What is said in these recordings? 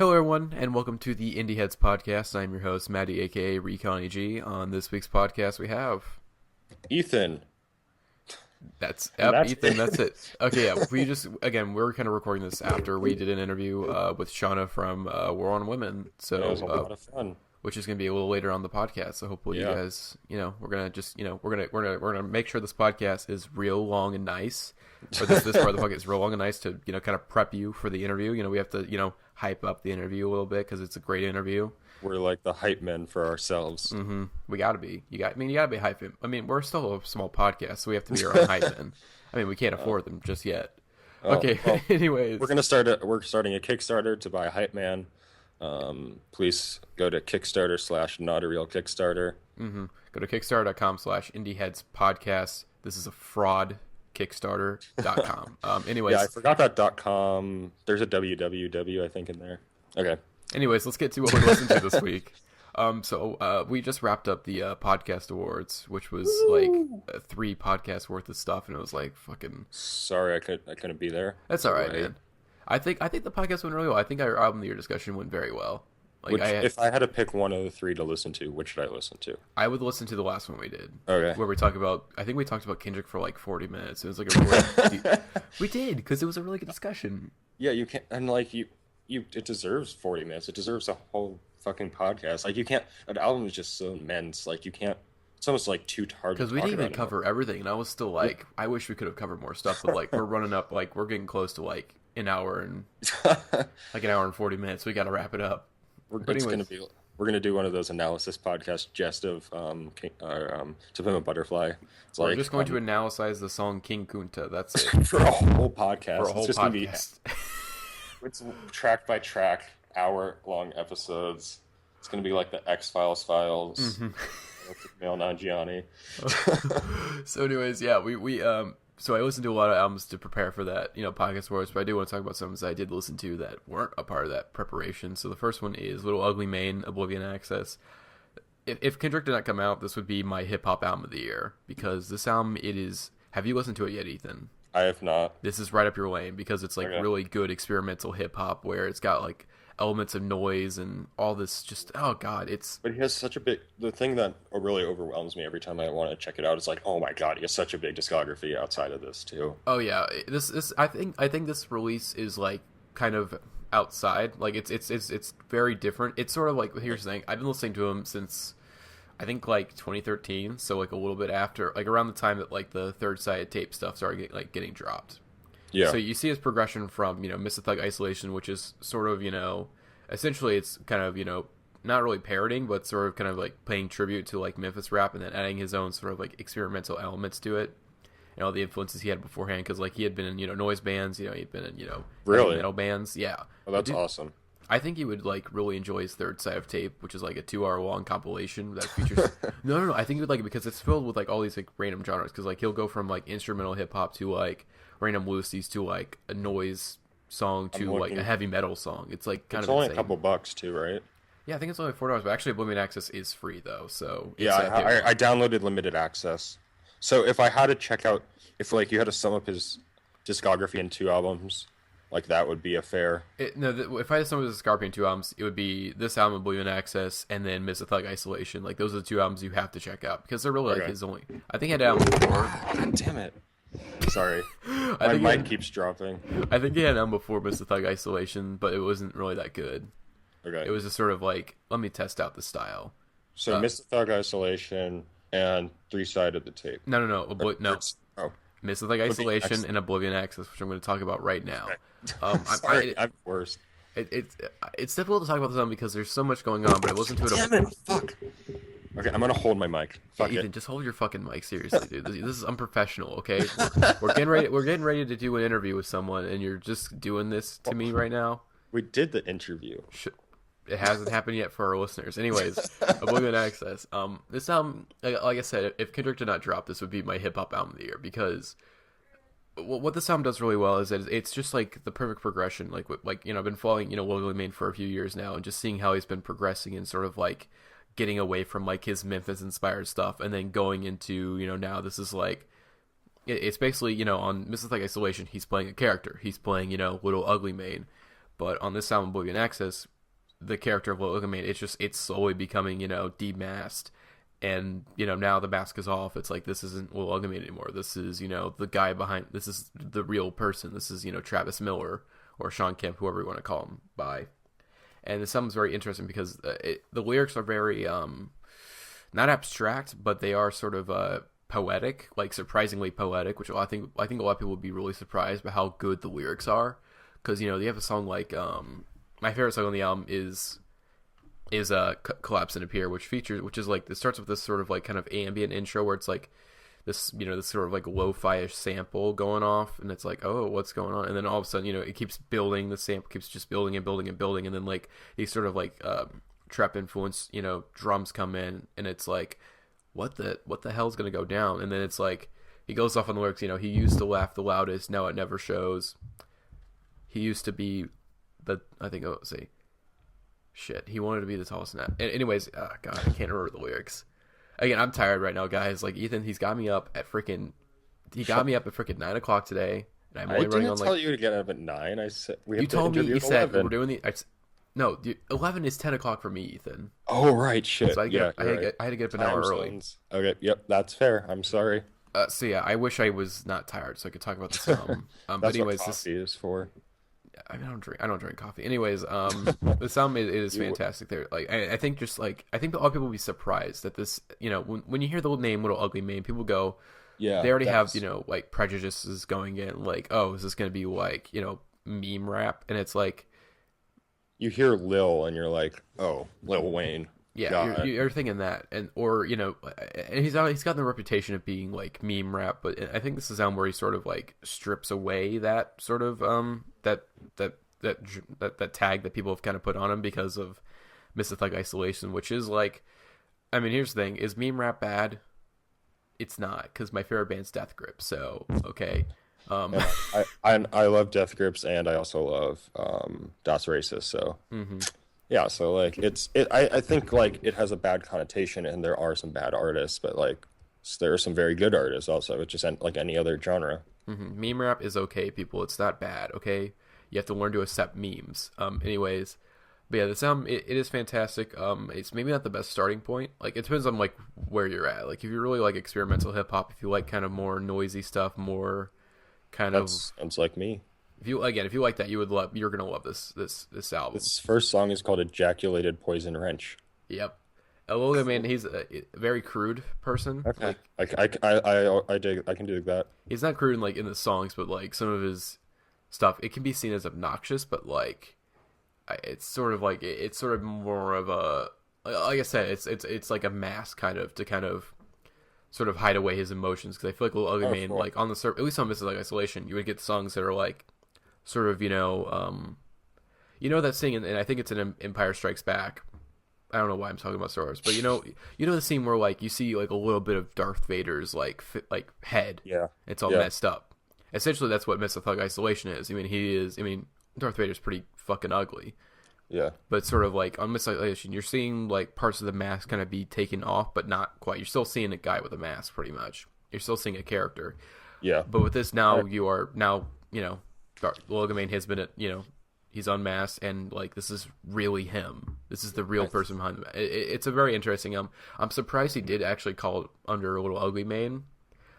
Hello, everyone, and welcome to the Indieheads podcast. I'm your host, Matty, aka Recon EG. On this week's podcast, we have Ethan. that's Ethan. It. That's it. Okay, yeah. We're kind of recording this after we did an interview with Shawna from War on Women. So It was a lot of fun. which is going to be a little later on the podcast. So hopefully you guys, we're gonna just, we're gonna make sure this podcast is real long and nice. Or this part of the podcast is real long and nice to kind of prep you for the interview. We have to hype up the interview a little bit because it's a great interview. We're like the hype men for ourselves. Mm-hmm. We gotta be. You gotta be hyping. I mean, we're still a small podcast, so we have to be our own hype men. I mean, we can't afford them just yet. Okay. Well, anyways, we're starting a Kickstarter to buy a hype man. Please go to Kickstarter/NotArealKickstarter. Mm-hmm. Go to Kickstarter.com/IndieheadsPodcast. This is a fraud. Kickstarter.com. Anyways, yeah, I forgot that .com. There's a www I think in there. Okay. Anyways, let's get to what we listened to this week. We just wrapped up the podcast awards, which was like 3 podcasts worth of stuff, and it was like fucking. Sorry, I couldn't be there. That's all right, man. I think the podcast went really well. I think our album of the year discussion went very well. If I had to pick one of the 3 to listen to, which should I listen to? I would listen to the last one we did. Okay. Where we talk about, I think we talked about Kendrick for like 40 minutes. It was like a really we did, because it was a really good discussion. Yeah, you can't, and like it deserves 40 minutes. It deserves a whole fucking podcast. Like you can't, an album is just so immense. Like you can't, it's almost like too hard to talk about. Because we didn't even cover everything, and I was still like, I wish we could have covered more stuff, but like we're running up, like we're getting close to like an hour and 40 minutes. We got to wrap it up. We're gonna do one of those analysis podcasts, just of To Pimp a Butterfly. We're just going to analyze the song King Kunta. That's it for a whole podcast. It's just gonna be it's track by track, hour-long episodes. It's gonna be like the X-Files files. Mm-hmm. Male Nanjiani. So, anyways, yeah, So I listened to a lot of albums to prepare for that, podcast awards, but I do want to talk about some that I did listen to that weren't a part of that preparation. So the first one is Lil Ugly Mane, Oblivion Access. If Kendrick did not come out, this would be my hip-hop album of the year, because this album, it is... Have you listened to it yet, Ethan? I have not. This is right up your lane, because it's really good experimental hip-hop, where it's got like elements of noise and all this just, oh god, it's... But he has such a big... The thing that really overwhelms me every time I want to check it out is like, oh my god, he has such a big discography outside of this too. Oh yeah, this I think this release is like kind of outside, like it's very different. It's sort of like, here's the thing, I've been listening to him since I think like 2013, so like a little bit after, like around the time that like the Third Side tape stuff started getting dropped. Yeah. So you see his progression from, Mr. Thug Isolation, which is sort of, essentially it's kind of, not really parroting, but sort of kind of like paying tribute to like Memphis rap, and then adding his own sort of like experimental elements to it, and all the influences he had beforehand, because like he had been in, noise bands, he'd been in, really? metal bands. Yeah. Oh, that's awesome. I think you would like really enjoy his Third Side of Tape, which is like a 2-hour long compilation that features. No. I think you would like it because it's filled with like all these like random genres. Because like he'll go from like instrumental hip hop to like random loosies to like a noise song to like a heavy metal song. It's like kind of only insane. A couple bucks too, right? Yeah, I think it's only $4, but actually Oblivion Access is free though. So yeah, I downloaded limited access. So if I had to check out, if like you had to sum up his discography in 2 albums. Like, that would be a fair... if I had some of the Scorpion 2 albums, it would be this album, Oblivion Access, and then Mr. Thug Isolation. Like, those are the 2 albums you have to check out, because they're really, like, his only... I think he had an album before... God damn it. Sorry. My mic keeps dropping. I think he had an album before Mr. Thug Isolation, but it wasn't really that good. Okay. It was just sort of like, let me test out the style. So, Mr. Thug Isolation and 3-Side of the Tape. No. No. Mr. Thug Isolation and Oblivion Access, which I'm going to talk about right now. Sorry, I'm worse. It's difficult to talk about this album because there's so much going on, but I listened to it. Damn it! Fuck. Okay, I'm gonna hold my mic. Fuck Ethan, just hold your fucking mic, seriously, dude. This is unprofessional. Okay, we're getting ready to do an interview with someone, and you're just doing this to me right now. We did the interview. It hasn't happened yet for our listeners. Anyways, Oblivion Access. This album, like I said, if Kendrick did not drop, this would be my hip hop album of the year, because what this album does really well is that it's just like the perfect progression. Like I've been following Lil Ugly Mane for a few years now, and just seeing how he's been progressing and sort of like getting away from like his Memphis inspired stuff, and then going into now this is like it's basically on Mrs. Like Isolation he's playing a character. He's playing Lil Ugly Mane. But on this album, Oblivion Access, the character of Lil Ugly Mane, it's slowly becoming, demasked. And, now the mask is off. It's like, this isn't Lil Ugly Mane anymore. This is, the guy behind, this is the real person. This is, Travis Miller or Sean Kemp, whoever you want to call him by. And this album's very interesting because the lyrics are very, not abstract, but they are sort of poetic, like surprisingly poetic, which I think a lot of people would be really surprised by how good the lyrics are. Because, you have a song like, my favorite song on the album is Collapse and Appear, which is like, it starts with this sort of like kind of ambient intro where it's like this, this sort of like lo-fi-ish sample going off, and it's like, oh, what's going on? And then all of a sudden, it keeps building, the sample keeps just building and building and building, and then like these sort of like trap influence, drums come in, and it's like, what the hell's gonna go down? And then it's like, he goes off on the lyrics, he used to laugh the loudest, now it never shows. He used to be he wanted to be the tallest now. Anyways, God, I can't remember the lyrics. Again, I'm tired right now, guys. Like, Ethan, he got me up at freaking 9 o'clock today, and I'm only running on like. I didn't tell you to get up at 9. I said you told me. You said we're doing the. No, 11 is 10 o'clock for me, Ethan. Oh right, shit. So I had to get up an hour early. Okay, yep, that's fair. I'm sorry. So yeah, I wish I was not tired so I could talk about this album. But anyways, what coffee is for. I don't drink coffee. Anyways, this album is fantastic. There, like I think a lot of people will be surprised that this, when you hear the name Lil Ugly Mane, people go, yeah, they already have like prejudices going in, like, oh, is this going to be like meme rap? And it's like, you hear Lil and you're like, oh, Lil Wayne. Yeah, you're thinking that, and he's got the reputation of being like meme rap, but I think this is an album where he sort of like strips away that sort of that tag that people have kind of put on him because of Mr. Thug Isolation, which is like, I mean, here's the thing: is meme rap bad? It's not, because my favorite band's Death Grip, so okay. I love Death Grips, and I also love Das Racist, so. Mm-hmm. Yeah, so like I think like it has a bad connotation, and there are some bad artists, but like there are some very good artists also. It's just like any other genre. Mm-hmm. Meme rap is okay, people. It's not bad. Okay, you have to learn to accept memes. Anyways, but yeah, this album it is fantastic. It's maybe not the best starting point. Like, it depends on like where you're at. Like, if you really like experimental hip hop, if you like kind of more noisy stuff, more kind of sounds like me. If you like that, you're gonna love this album. This first song is called "Ejaculated Poison Wrench." Yep. Lil Ugly Mane, he's a very crude person. Okay. Like, I can dig that. He's not crude in the songs, but like some of his stuff, it can be seen as obnoxious, but like it's sort of more of a, like I said, it's like a mask kind of to sort of hide away his emotions, because I feel like Lil Ugly Mane, like on the surface, at least on Mrs. Like Isolation, you would get songs that are like sort of that scene, and I think it's in Empire Strikes Back. I don't know why I'm talking about Star Wars, but you know the scene where like you see like a little bit of Darth Vader's like head. Yeah, it's all messed up. Essentially, that's what Mr. Thug Isolation is. I mean, Darth Vader's pretty fucking ugly. Yeah, but sort of like on Mr. Isolation, you're seeing like parts of the mask kind of be taken off, but not quite. You're still seeing a guy with a mask, pretty much. You're still seeing a character. Yeah, but with this now, you are now Lil Ugly Mane has been he's unmasked, and like this is really him. This is the real person behind him. It's a very interesting. I'm surprised he did actually call it under Lil Ugly Mane.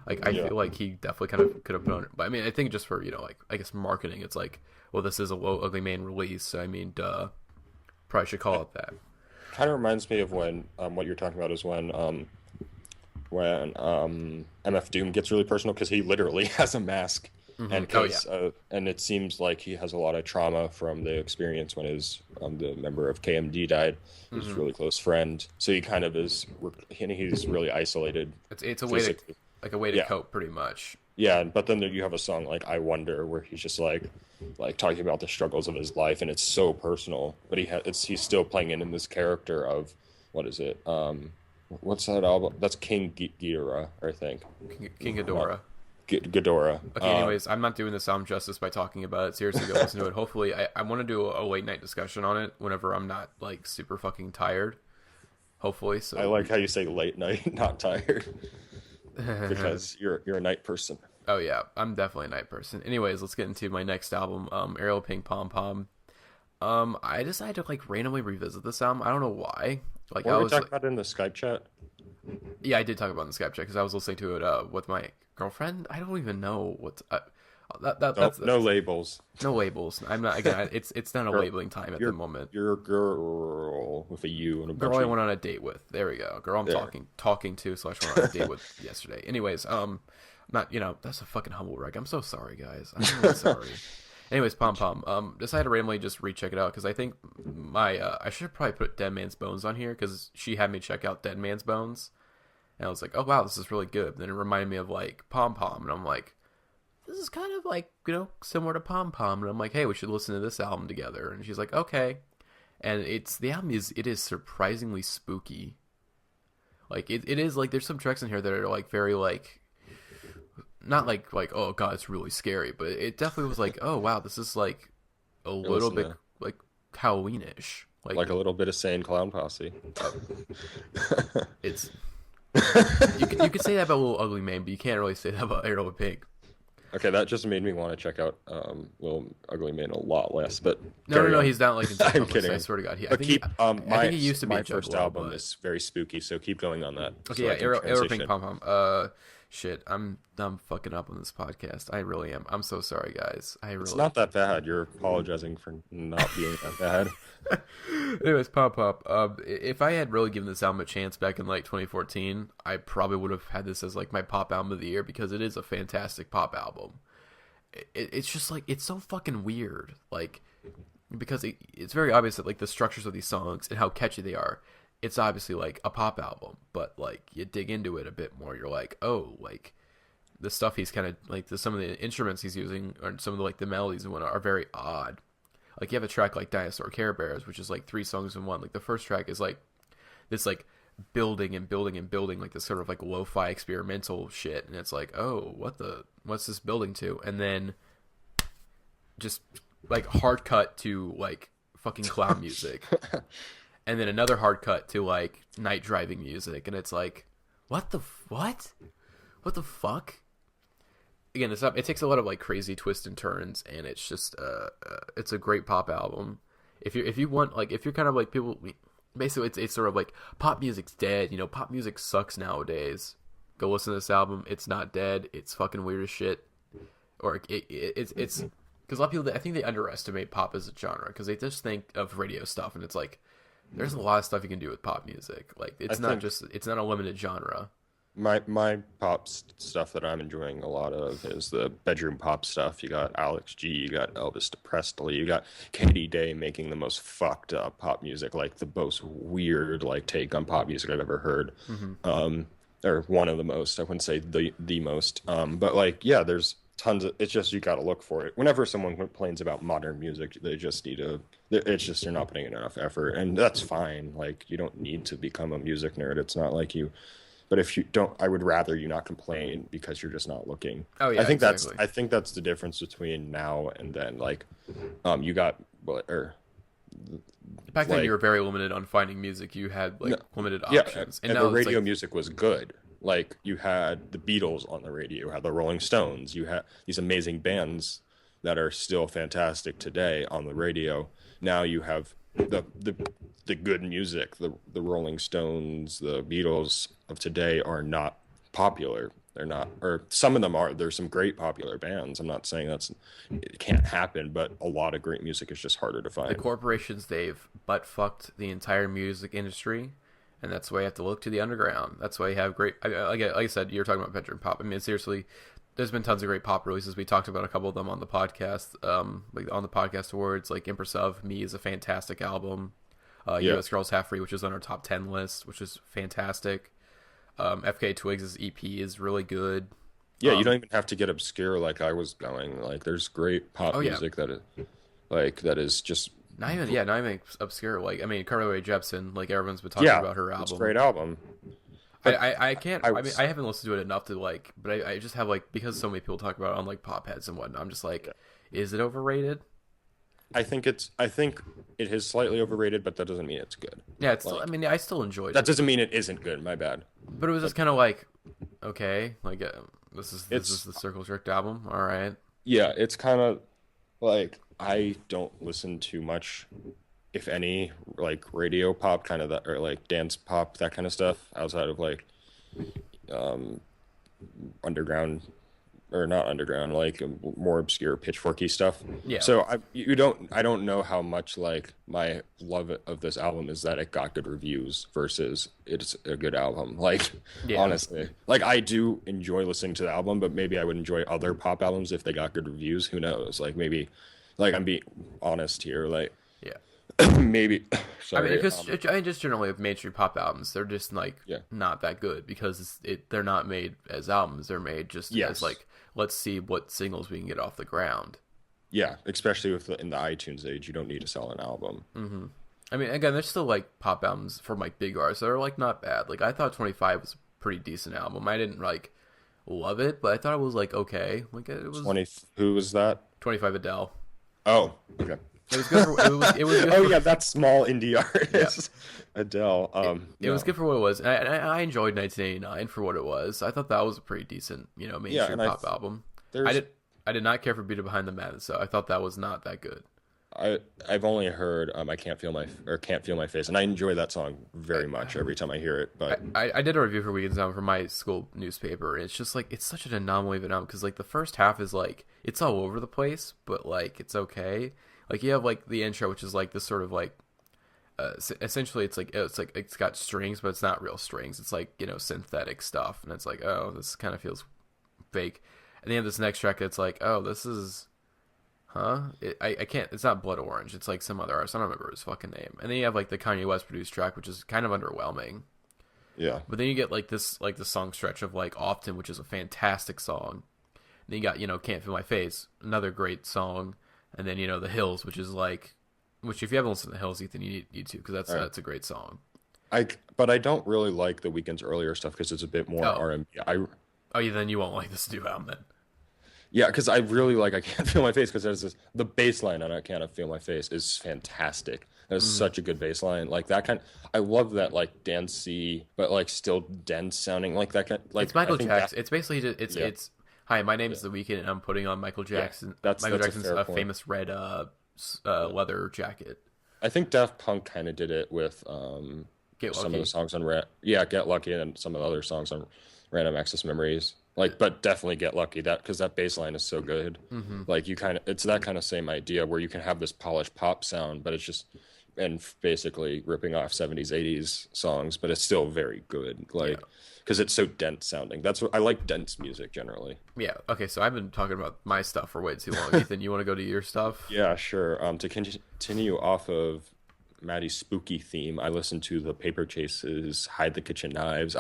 Like, I feel like he definitely kind of could have put on it. But I mean, I think just for like I guess marketing, it's like, well, this is a Lil Ugly Mane release. So, I mean, duh, probably should call it that. Kind of reminds me of when what you're talking about is when MF Doom gets really personal, because he literally has a mask. Mm-hmm. And it seems like he has a lot of trauma from the experience when the member of KMD died, his really close friend. So he kind of he's really isolated. It's a way to cope, pretty much. Yeah, but then you have a song like "I Wonder" where he's just like talking about the struggles of his life, and it's so personal. But he's still playing in this character of, what is it? What's that album? That's King Ghidorah, I think. King Ghidorah. Ghidorah. Okay, anyways, I'm not doing this album justice by talking about it. Seriously, go listen to it. Hopefully, I want to do a late night discussion on it whenever I'm not like super fucking tired. Hopefully, so. I like how you say late night, not tired, because you're a night person. Oh yeah, I'm definitely a night person. Anyways, let's get into my next album, Ariel Pink Pom Pom. I decided to like randomly revisit this album. I don't know why. Like What I were we was talking like, about in the Skype chat? yeah, I did talk about it in the Skype chat because I was listening to it with my girlfriend. I don't even know what's No, no that's labels. no labels. I'm not again. It's not a Girl, labeling time at the you're moment. you're a girl with a U and a bunch Girl I of went on a date with. There we go. Girl I'm there. talking to / went on a date with yesterday. Anyways, not that's a fucking humble brag. I'm so sorry, guys. I'm really sorry. Anyways, Pom Pom. Decided to randomly just recheck it out because I think I should probably put Dead Man's Bones on here because she had me check out Dead Man's Bones, and I was like, oh wow, this is really good. But then it reminded me of like Pom Pom, and I'm like, this is kind of like similar to Pom Pom, and I'm like, hey, we should listen to this album together. And she's like, okay. And the album is surprisingly spooky. Like it is like there's some tracks in here that are like very like not like oh god it's really scary, but it definitely was like oh wow this is like a little bit like Halloweenish, like a little bit of Sane Clown Posse. It's you could say that about Lil Ugly Mane, but you can't really say that about Ariel Pink. Okay, that just made me want to check out Lil Ugly Mane a lot less. But no, he's not like I'm kidding. I swear to God, I think he used to be my a first Juggalo, album but... is very spooky, so keep going on that. Okay, so yeah, Ariel Pink Pom Pom. Shit, I'm fucking up on this podcast. I really am. I'm so sorry, guys. It's not that bad. You're apologizing for not being that bad. Anyways, Pop Pop. If I had really given this album a chance back in like 2014, I probably would have had this as like my pop album of the year because it is a fantastic pop album. It's just like it's so fucking weird, like because it's very obvious that like the structures of these songs and how catchy they are. It's obviously like a pop album, but like you dig into it a bit more, you're like, oh, like the stuff he's kind of like some of the instruments he's using or some of the like the melodies and whatnot are very odd. Like you have a track like Dinosaur Care Bears, which is like 3 songs in one. Like the first track is like this like building and building and building like this sort of like lo-fi experimental shit, and it's like, oh, what's this building to? And then just like hard cut to like fucking clown music. And then another hard cut to like night driving music, and it's like, what the fuck? Again, it takes a lot of like crazy twists and turns, and it's just it's a great pop album. If you want like if you're kind of like people, basically it's sort of like pop music's dead. Pop music sucks nowadays. Go listen to this album. It's not dead. It's fucking weird as shit. Or it's because a lot of people I think they underestimate pop as a genre because they just think of radio stuff, and it's like. There's a lot of stuff you can do with pop music. Like it's not a limited genre. My pop stuff that I'm enjoying a lot of is the bedroom pop stuff. You got Alex G, you got Elvis Presley, you got Katie Day making the most fucked up pop music, like the most weird like take on pop music I've ever heard. Mm-hmm. Or one of the most. I wouldn't say the most. But like yeah, there's tons of. It's just you got to look for it. Whenever someone complains about modern music, they just need to. It's just they're not putting in enough effort, and that's fine. Like you don't need to become a music nerd. It's not like you. But if you don't, I would rather you not complain because you're just not looking. Oh yeah, exactly. I think that's the difference between now and then. Like, you got back then you were very limited on finding music. You had like limited options, and now the radio music was good. Like you had the Beatles on the radio, you had the Rolling Stones, you had these amazing bands that are still fantastic today on the radio. Now you have the good music. The Rolling Stones, the Beatles of today are not popular. They're not, or some of them are. There's some great popular bands. I'm not saying it can't happen, but a lot of great music is just harder to find. The corporations, they've butt fucked the entire music industry. And that's why you have to look to the underground. That's why you have great... Like I said, you're talking about bedroom pop. I mean, seriously, there's been tons of great pop releases. We talked about a couple of them on the podcast. Like on the podcast awards, like Empress of Me is a fantastic album. US Girls Half Free, which is on our top 10 list, which is fantastic. FK Twigs' EP is really good. Yeah, you don't even have to get obscure like I was going. Like, there's great pop music that is just... Not even obscure. Like, I mean, Carly Rae Jepsen, like, everyone's been talking about her album. It's a great album. I can't, I mean, I haven't listened to it enough to, like, but I just have, like, because so many people talk about it on, like, pop heads and whatnot, I'm just like, is it overrated? I think it is slightly overrated, but that doesn't mean it's good. Yeah, it's, I mean, I still enjoyed it. That doesn't mean it isn't good, my bad. But it was just kind of like, okay, like, this is the Circle Jerk album, alright. Yeah, it's kind of, like, I don't listen to much, if any, like radio pop kind of that, or like dance pop, that kind of stuff outside of like um underground, or not underground, like more obscure pitchforky stuff. Yeah, So I don't know how much like my love of this album is that it got good reviews versus it's a good album. Like yeah. honestly, like I do enjoy listening to the album, but maybe I would enjoy other pop albums if they got good reviews. Who knows? Like maybe, like I'm being honest here, like Yeah. maybe. I mean, Sorry. because I mean, just generally with mainstream pop albums, they're just like Yeah. not that good because they're not made as albums. They're made just as Yes. like, let's see what singles we can get off the ground. Yeah. Especially with in the iTunes age, you don't need to sell an album. I mean, again, there's still like pop albums from like big artists that are like not bad. Like I thought 25 was a pretty decent album. I didn't like love it, but I thought it was like okay. Like it was 20. Who was that? 25 Adele. Oh. Okay. It was good for it was good Oh for, yeah, that small indie yeah. artist, Adele. It was good for what it was. And I enjoyed 1989 for what it was. I thought that was a pretty decent, mainstream pop album. there's I did not care for Beat It Behind the Madness, so I thought that was not that good. I've only heard I can't feel my face, and I enjoy that song very much every time I hear it. But I did a review for Weekend Sound for my school newspaper, and it's just like it's such an anomaly of an album because like the first half is like it's all over the place, but like it's okay. Like you have like the intro, which is like this sort of like essentially it's like it's got strings, but it's not real strings. It's like synthetic stuff, and it's like oh this kind of feels fake. And then you have this next track that's like oh this is I can't. It's not Blood Orange. It's like some other artist. I don't remember his fucking name. And then you have like the Kanye West produced track, which is kind of underwhelming. yeah, But then you get like the song stretch of like Often, which is a fantastic song. And then you got Can't Feel My Face, another great song. And then The Hills, which is like, which if you haven't listened to The Hills, Ethan, you need to because that's a great song. but I don't really like the Weeknd's earlier stuff because it's a bit more R&B. Oh yeah, then you won't like this new album then. Yeah, because I really like I Can't Feel My Face because there's the bass line on I Can't Feel My Face is fantastic. That's such a good bass line. Like that kind, I love that like dancey but like still dense sounding like that kind. Like It's Michael Jackson. It's basically it's hi, my name is The Weeknd and I'm putting on Michael Jackson. Yeah, Michael that's Jackson's a fair point. famous red leather jacket. I think Daft Punk kind of did it with Get some of Lucky. the songs on Get Lucky, and some of the other songs on Random Access Memories. Like, but definitely Get Lucky because that bass line is so good. Like it's that kind of same idea where you can have this polished pop sound, but it's just basically ripping off 70s 80s songs, but it's still very good. Like because it's so dense sounding. That's what I like, dense music generally. Yeah. Okay. So I've been talking about my stuff for way too long. Ethan, you want to go to your stuff? Yeah, sure. To continue off of Maddie's spooky theme, I listened to the Paper Chase's Hide the Kitchen Knives.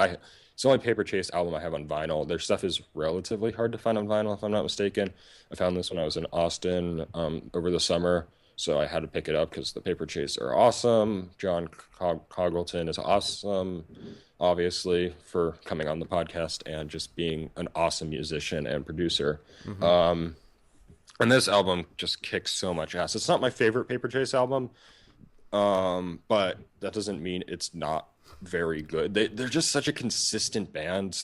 It's the only Paper Chase album I have on vinyl. Their stuff is relatively hard to find on vinyl, if I'm not mistaken. I found this when I was in Austin over the summer, so I had to pick it up because the Paper Chase are awesome. John Congleton is awesome, obviously, for coming on the podcast and just being an awesome musician and producer. And this album just kicks so much ass. It's not my favorite Paper Chase album, but that doesn't mean it's not very good. They're just such a consistent band.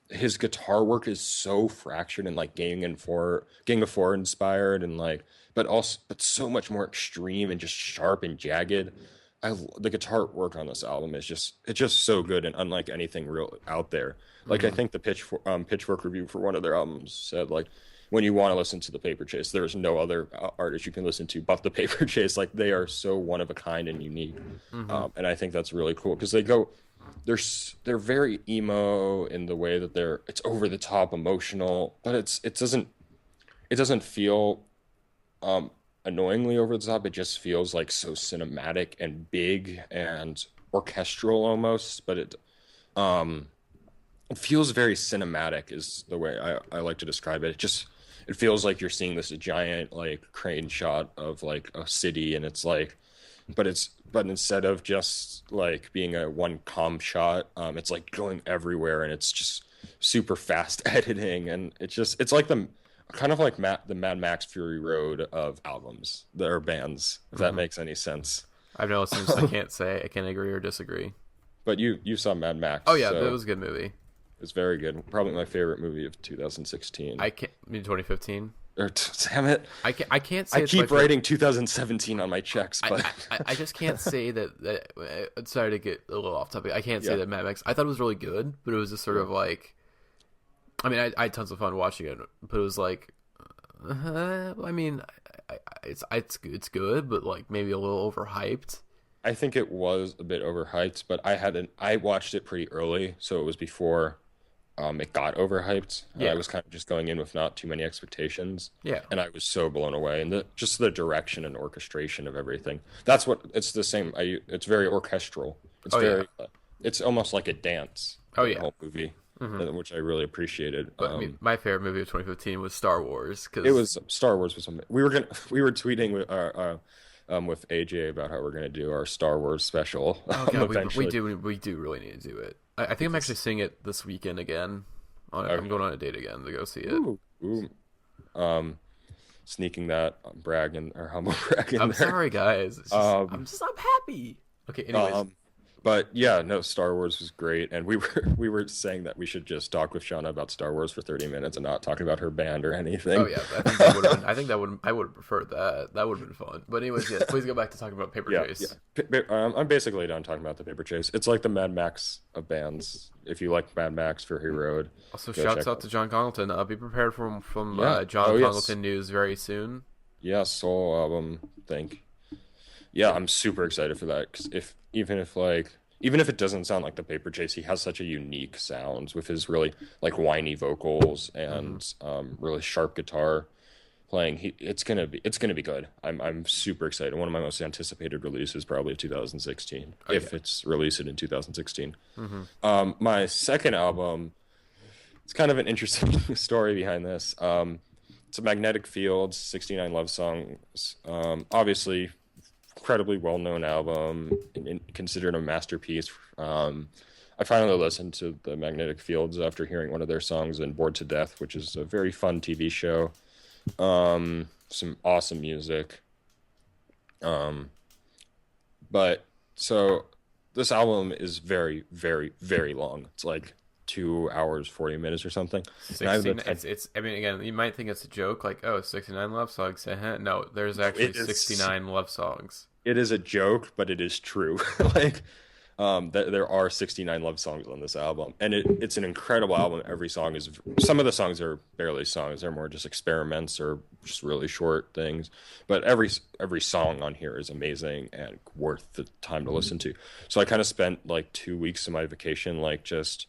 His guitar work is so fractured and like Gang of Four inspired, and like but so much more extreme and just sharp and jagged. The guitar work on this album is just so good and unlike anything real out there. Like I think the Pitchfork review for one of their albums said like, when you want to listen to the Paper Chase, there's no other artist you can listen to but the Paper Chase. Like they are so one of a kind and unique, and I think that's really cool because they're very emo in the way that it's over the top emotional, but it doesn't feel annoyingly over the top. It just feels like so cinematic and big and orchestral almost, but it feels very cinematic is the way I like to describe it. It feels like you're seeing this giant like crane shot of like a city, and it's like, but instead of just like being a one calm shot, it's like going everywhere, and it's just super fast editing, and it's like the kind of like the Mad Max Fury Road of albums that are bands. If that makes any sense. I've no listened, so I can't agree or disagree. But you saw Mad Max. Oh yeah, so that was a good movie. it's very good. Probably my favorite movie of 2016. I can't. 2015. Or damn it, I can't I say it's my keep favorite. writing 2017 on my checks, but I just can't say sorry to get a little off topic. I can't say yeah, that Mad Max. I thought it was really good, but it was just sort yeah. of like. I mean, I had tons of fun watching it, but it was like. I mean, it's good, but like maybe a little overhyped. I think it was a bit overhyped, but I watched it pretty early, so it was before it got overhyped. I Yeah, was kind of just going in with not too many expectations, yeah. and I was so blown away. And just the direction and orchestration of everything. That's what it's the same. It's very orchestral. It's Oh yeah, very, it's almost like a dance. oh The yeah. whole movie, Hmm. which I really appreciated. But I mean, my favorite movie of 2015 was Star Wars It because was Star Wars was something we were tweeting with AJ about how we're gonna do our Star Wars special oh god, eventually. we do really need to do it. I think I'm actually seeing it this weekend again. I'm Okay. going on a date again to go see it. Ooh, ooh. Um, Sneaking that bragging or humble bragging I'm there. sorry, guys. Um, I'm happy. Okay. Anyways, um, but yeah, no, Star Wars was great, and we were saying that we should just talk with Shauna about Star Wars for 30 minutes and not talking about her band or oh anything. yeah, I think that would have been. I think that would. I would have preferred that. That would have been fun. But anyways, yes. Please go back to talking about Paper Yeah, yeah. Chase. I'm basically done talking about the Paper Chase. It's like the Mad Max of bands. If you like Mad Max, Fury Road, Also, go shouts check out to John Congleton. Be prepared from Yeah. John Oh yes. Congleton news very soon. Yeah, solo album. Think. Yeah, I'm super excited for that. 'Cause even if it doesn't sound like the Paper Chase, he has such a unique sound with his really like whiny vocals Hmm. and really sharp guitar playing. It's gonna be good. I'm super excited. One of my most anticipated releases probably of 2016, Oh if yeah. it's released in 2016. Hmm. My second album, it's kind of an interesting story behind this. It's a Magnetic Fields, 69 Love Songs. Obviously, incredibly well-known album, considered a masterpiece. I finally listened to the Magnetic Fields after hearing one of their songs in Bored to Death, which is a very fun TV show. Some awesome music. Um, but so this album is very, very, very long. It's like 2 hours, 40 minutes or something. And I have the 16. It's. I mean, again, you might think it's a joke, like, oh, 69 love songs. No, there's actually it is 69 love songs. it is a joke, but it is true. Like, there are 69 love songs on this album, and it's an incredible album. Every song is. Some of the songs are barely songs; they're more just experiments or just really short things. But every song on here is amazing and worth the time to listen to. So I kind of spent like 2 weeks of my vacation, like just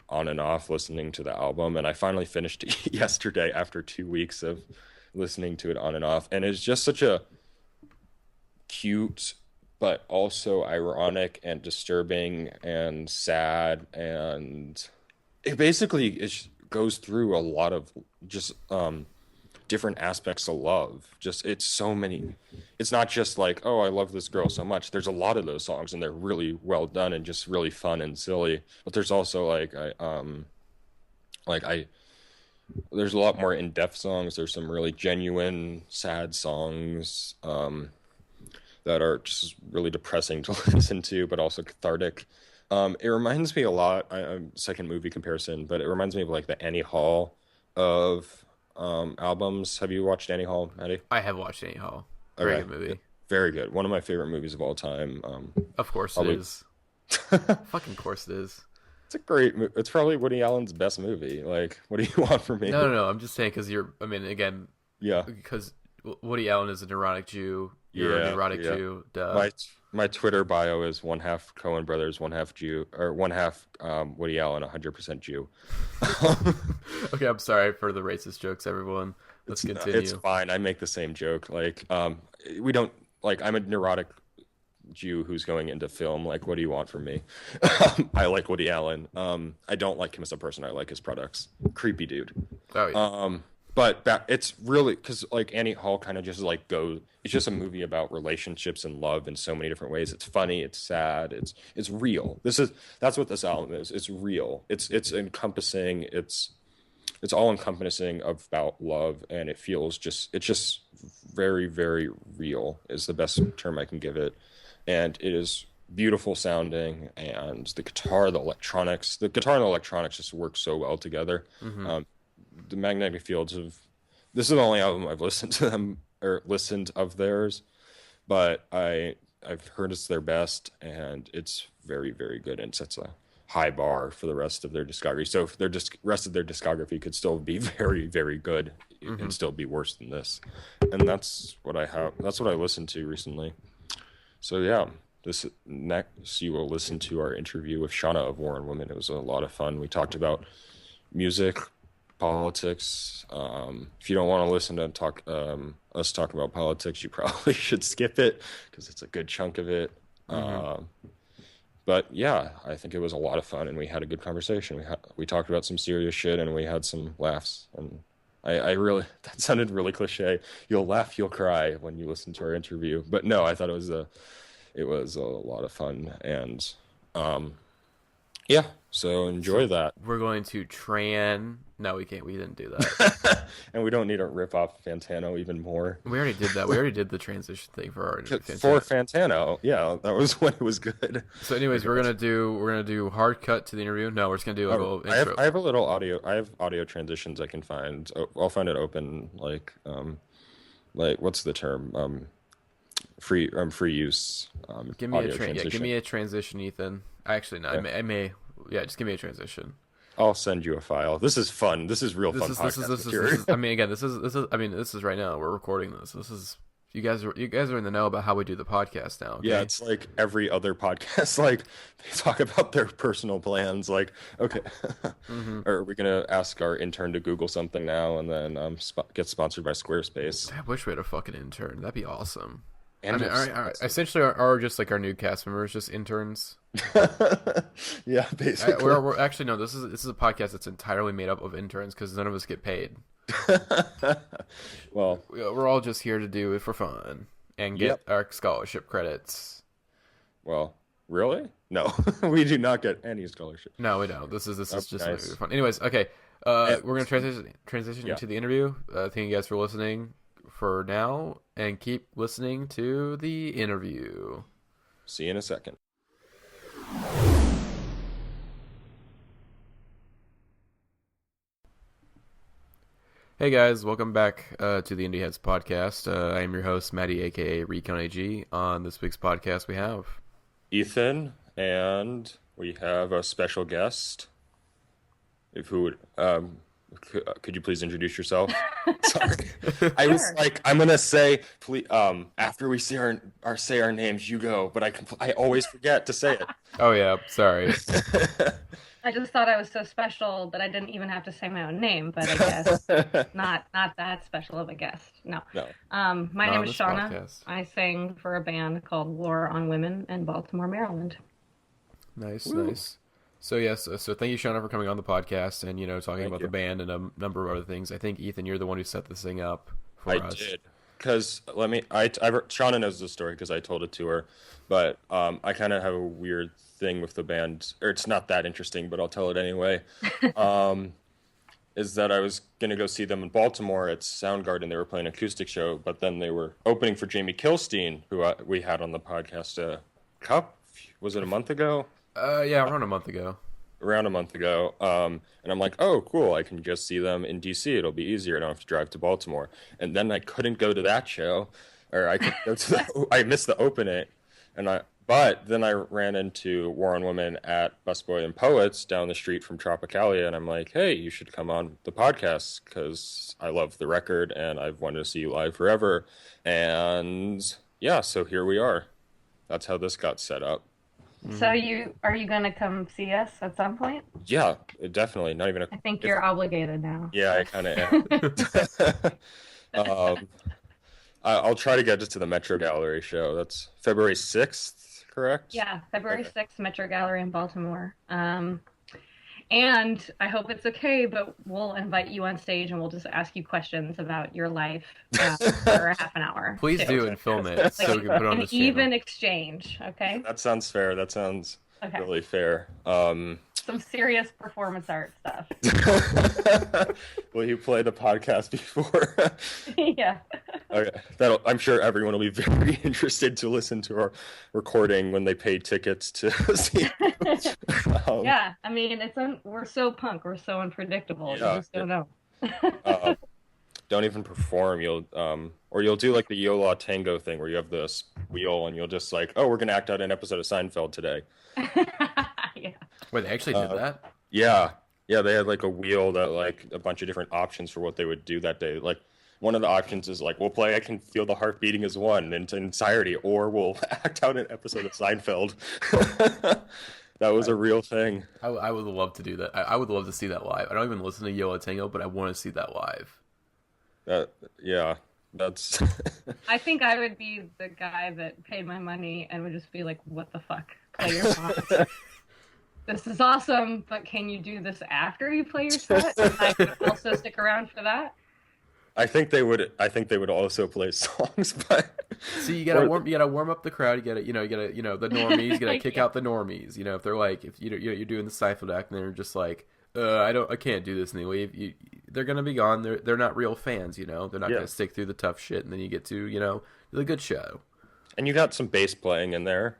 on and off listening to the album, and I finally finished it yesterday after 2 weeks of listening to it on and off, and it's just such a cute but also ironic and disturbing and sad, and it basically goes through a lot of just different aspects of love. Just it's so many. It's not just like, oh, I love this girl so much. There's a lot of those songs and they're really well done and just really fun and silly. But there's also like I there's a lot more in-depth songs. There's some really genuine sad songs that are just really depressing to listen to, but also cathartic. It reminds me a lot. Second movie comparison, but it reminds me of like the Annie Hall of albums. Have you watched Annie Hall, Maddie? I have watched Annie Hall. Very Okay, good movie. very good. One of my favorite movies of all time. Of course it Probably. is. Fucking course it is. It's a great. It's probably Woody Allen's best movie. Like, what do you want from me? No, no, no. I'm just saying because you're. I mean, again, Yeah, because Woody Allen is a neurotic Jew. You're a yeah, neurotic yeah. Jew. Duh. My Twitter bio is one half Coen Brothers, one half Jew, or one half Woody Allen, 100% Jew. Okay, I'm sorry for the racist jokes, everyone. Let's It's continue. fine. I make the same joke. Like, we don't like. I'm a neurotic Jew who's going into film. Like, what do you want from me? I like Woody Allen. I don't like him as a person. I like his products. Creepy dude. Oh yeah. But it's really because like Annie Hall kind of just like goes. It's just a movie about relationships and love in so many different ways. It's funny. It's sad. It's real. That's what this album is. It's real. It's encompassing. It's all encompassing about love, and it's just very, very real is the best term I can give it. And it is beautiful sounding, and the guitar, the guitar and the electronics just work so well together. Hmm. The magnetic fields have this is the only album I've listened to them or listened of theirs, but I've heard it's their best, and it's very, very good, and sets a high bar for the rest of their discography. So if their rest of their discography could still be very, very good and still be worse than this, and that's what I have. That's what I listened to recently. So yeah, this next you will listen to our interview with Shawna of War and Women. It was a lot of fun. We talked about music, politics. If you don't want to listen to us talk about politics, you probably should skip it because it's a good chunk of it. But yeah, I think it was a lot of fun, and we had a good conversation. We talked about some serious shit, and we had some laughs. And I really that sounded really cliche. You'll laugh, you'll cry when you listen to our interview. But no, I thought it was a lot of fun, and yeah. So enjoy that. We're going to No, we can't. We didn't do that. And we don't need to rip off Fantano even more. We already did that. We already did the transition thing for our Fantano. Yeah, that was when it was good. So, anyways, we're gonna do hard cut to the interview. No, we're just gonna do a little intro. I have a little audio. I have audio transitions I can find. I'll find it open. Like what's the term? Free use. Give me give me a transition, Ethan. Actually, no. Yeah. I may. Yeah, just give me a transition. I'll send you a file. This is fun. This is real fun. This is. I mean, again, this is right now. We're recording this. This is you guys are in the know about how we do the podcast now. Okay? Yeah, it's like every other podcast. Like they talk about their personal plans. Like, okay, are we gonna ask our intern to Google something now and then get sponsored by Squarespace? I wish we had a fucking intern. That'd be awesome. And essentially, are just like our new cast members, just interns. Yeah, basically. We're actually no. This is a podcast that's entirely made up of interns because none of us get paid. Well, we're all just here to do it for fun and get our scholarship credits. Well, really? No, we do not get any scholarship. No, we don't. This is just nice. Fun. Anyways, okay. We're gonna transition into the interview. Thank you guys for listening for now, and keep listening to the interview. See you in a second. Hey guys, welcome back to the Indieheads podcast. I am your host, Matty, aka Recon AG. On this week's podcast, we have Ethan, and we have a special guest. Could you please introduce yourself? Sorry, I was like, I'm gonna say, please, after we say our names, you go. But I always forget to say it. Oh yeah, sorry. I just thought I was so special that I didn't even have to say my own name, but I guess not that special of a guest. No. My name is Shawna. Podcast. I sing for a band called War on Women in Baltimore, Maryland. Nice, nice. So yes, so thank you, Shawna, for coming on the podcast and talking about the band and a number of other things. I think Ethan, you're the one who set this thing up for us. I did, because Shawna knows the story because I told it to her, but I kind of have a weird thing with the band, or it's not that interesting, but I'll tell it anyway. Is that I was gonna go see them in Baltimore at Soundgarden. They were playing an acoustic show, but then they were opening for Jamie Kilstein, who we had on the podcast. Was it a month ago? Yeah, around a month ago. And I'm like, oh, cool, I can just see them in D.C. It'll be easier. I don't have to drive to Baltimore. And then I couldn't go to that show, or I could go to I missed the opening, but then I ran into War on Women at Busboy and Poets down the street from Tropicalia, and I'm like, hey, you should come on the podcast because I love the record and I've wanted to see you live forever. And yeah, so here we are. That's how this got set up. So are you going to come see us at some point? Yeah, definitely. Not even. I think you're obligated now. Yeah, I kind of am. I'll try to get to the Metro Gallery show. That's February 6th, correct? Yeah, February 6th, Metro Gallery in Baltimore. And I hope it's okay, but we'll invite you on stage and we'll just ask you questions about your life for half an hour. Please do and film it so we can put it on this channel. An even exchange, okay? That sounds fair. That sounds really fair. Some serious performance art stuff. Will you play the podcast before? Yeah. Okay. I'm sure everyone will be very interested to listen to our recording when they pay tickets to see. Yeah, I mean, we're so punk, we're so unpredictable. You just don't know. don't even perform. You'll do like the Yo La Tango thing where you have this wheel and you'll just like, oh, we're gonna act out an episode of Seinfeld today. Yeah. Wait, they actually did that? Yeah, yeah. They had like a wheel that like a bunch of different options for what they would do that day. Like one of the options is like we'll play "I Can Feel the Heart Beating" as one in entirety, or we'll act out an episode of Seinfeld. That was a real thing. I would love to do that. I would love to see that live. I don't even listen to Yo La Tengo, but I want to see that live. Yeah, that's. I think I would be the guy that paid my money and would just be like, "What the fuck? Play your song. This is awesome, but can you do this after you play your set?" And I could also stick around for that. I think they would also play songs, but see, you gotta warm up the crowd. You gotta the normies. You gotta kick out the normies. If they're like, if you're doing the Seinfeld act and they're just like, I can't do this anyway. They're gonna be gone. They're not real fans. They're not gonna stick through the tough shit, and then you get to the good show. And you got some bass playing in there,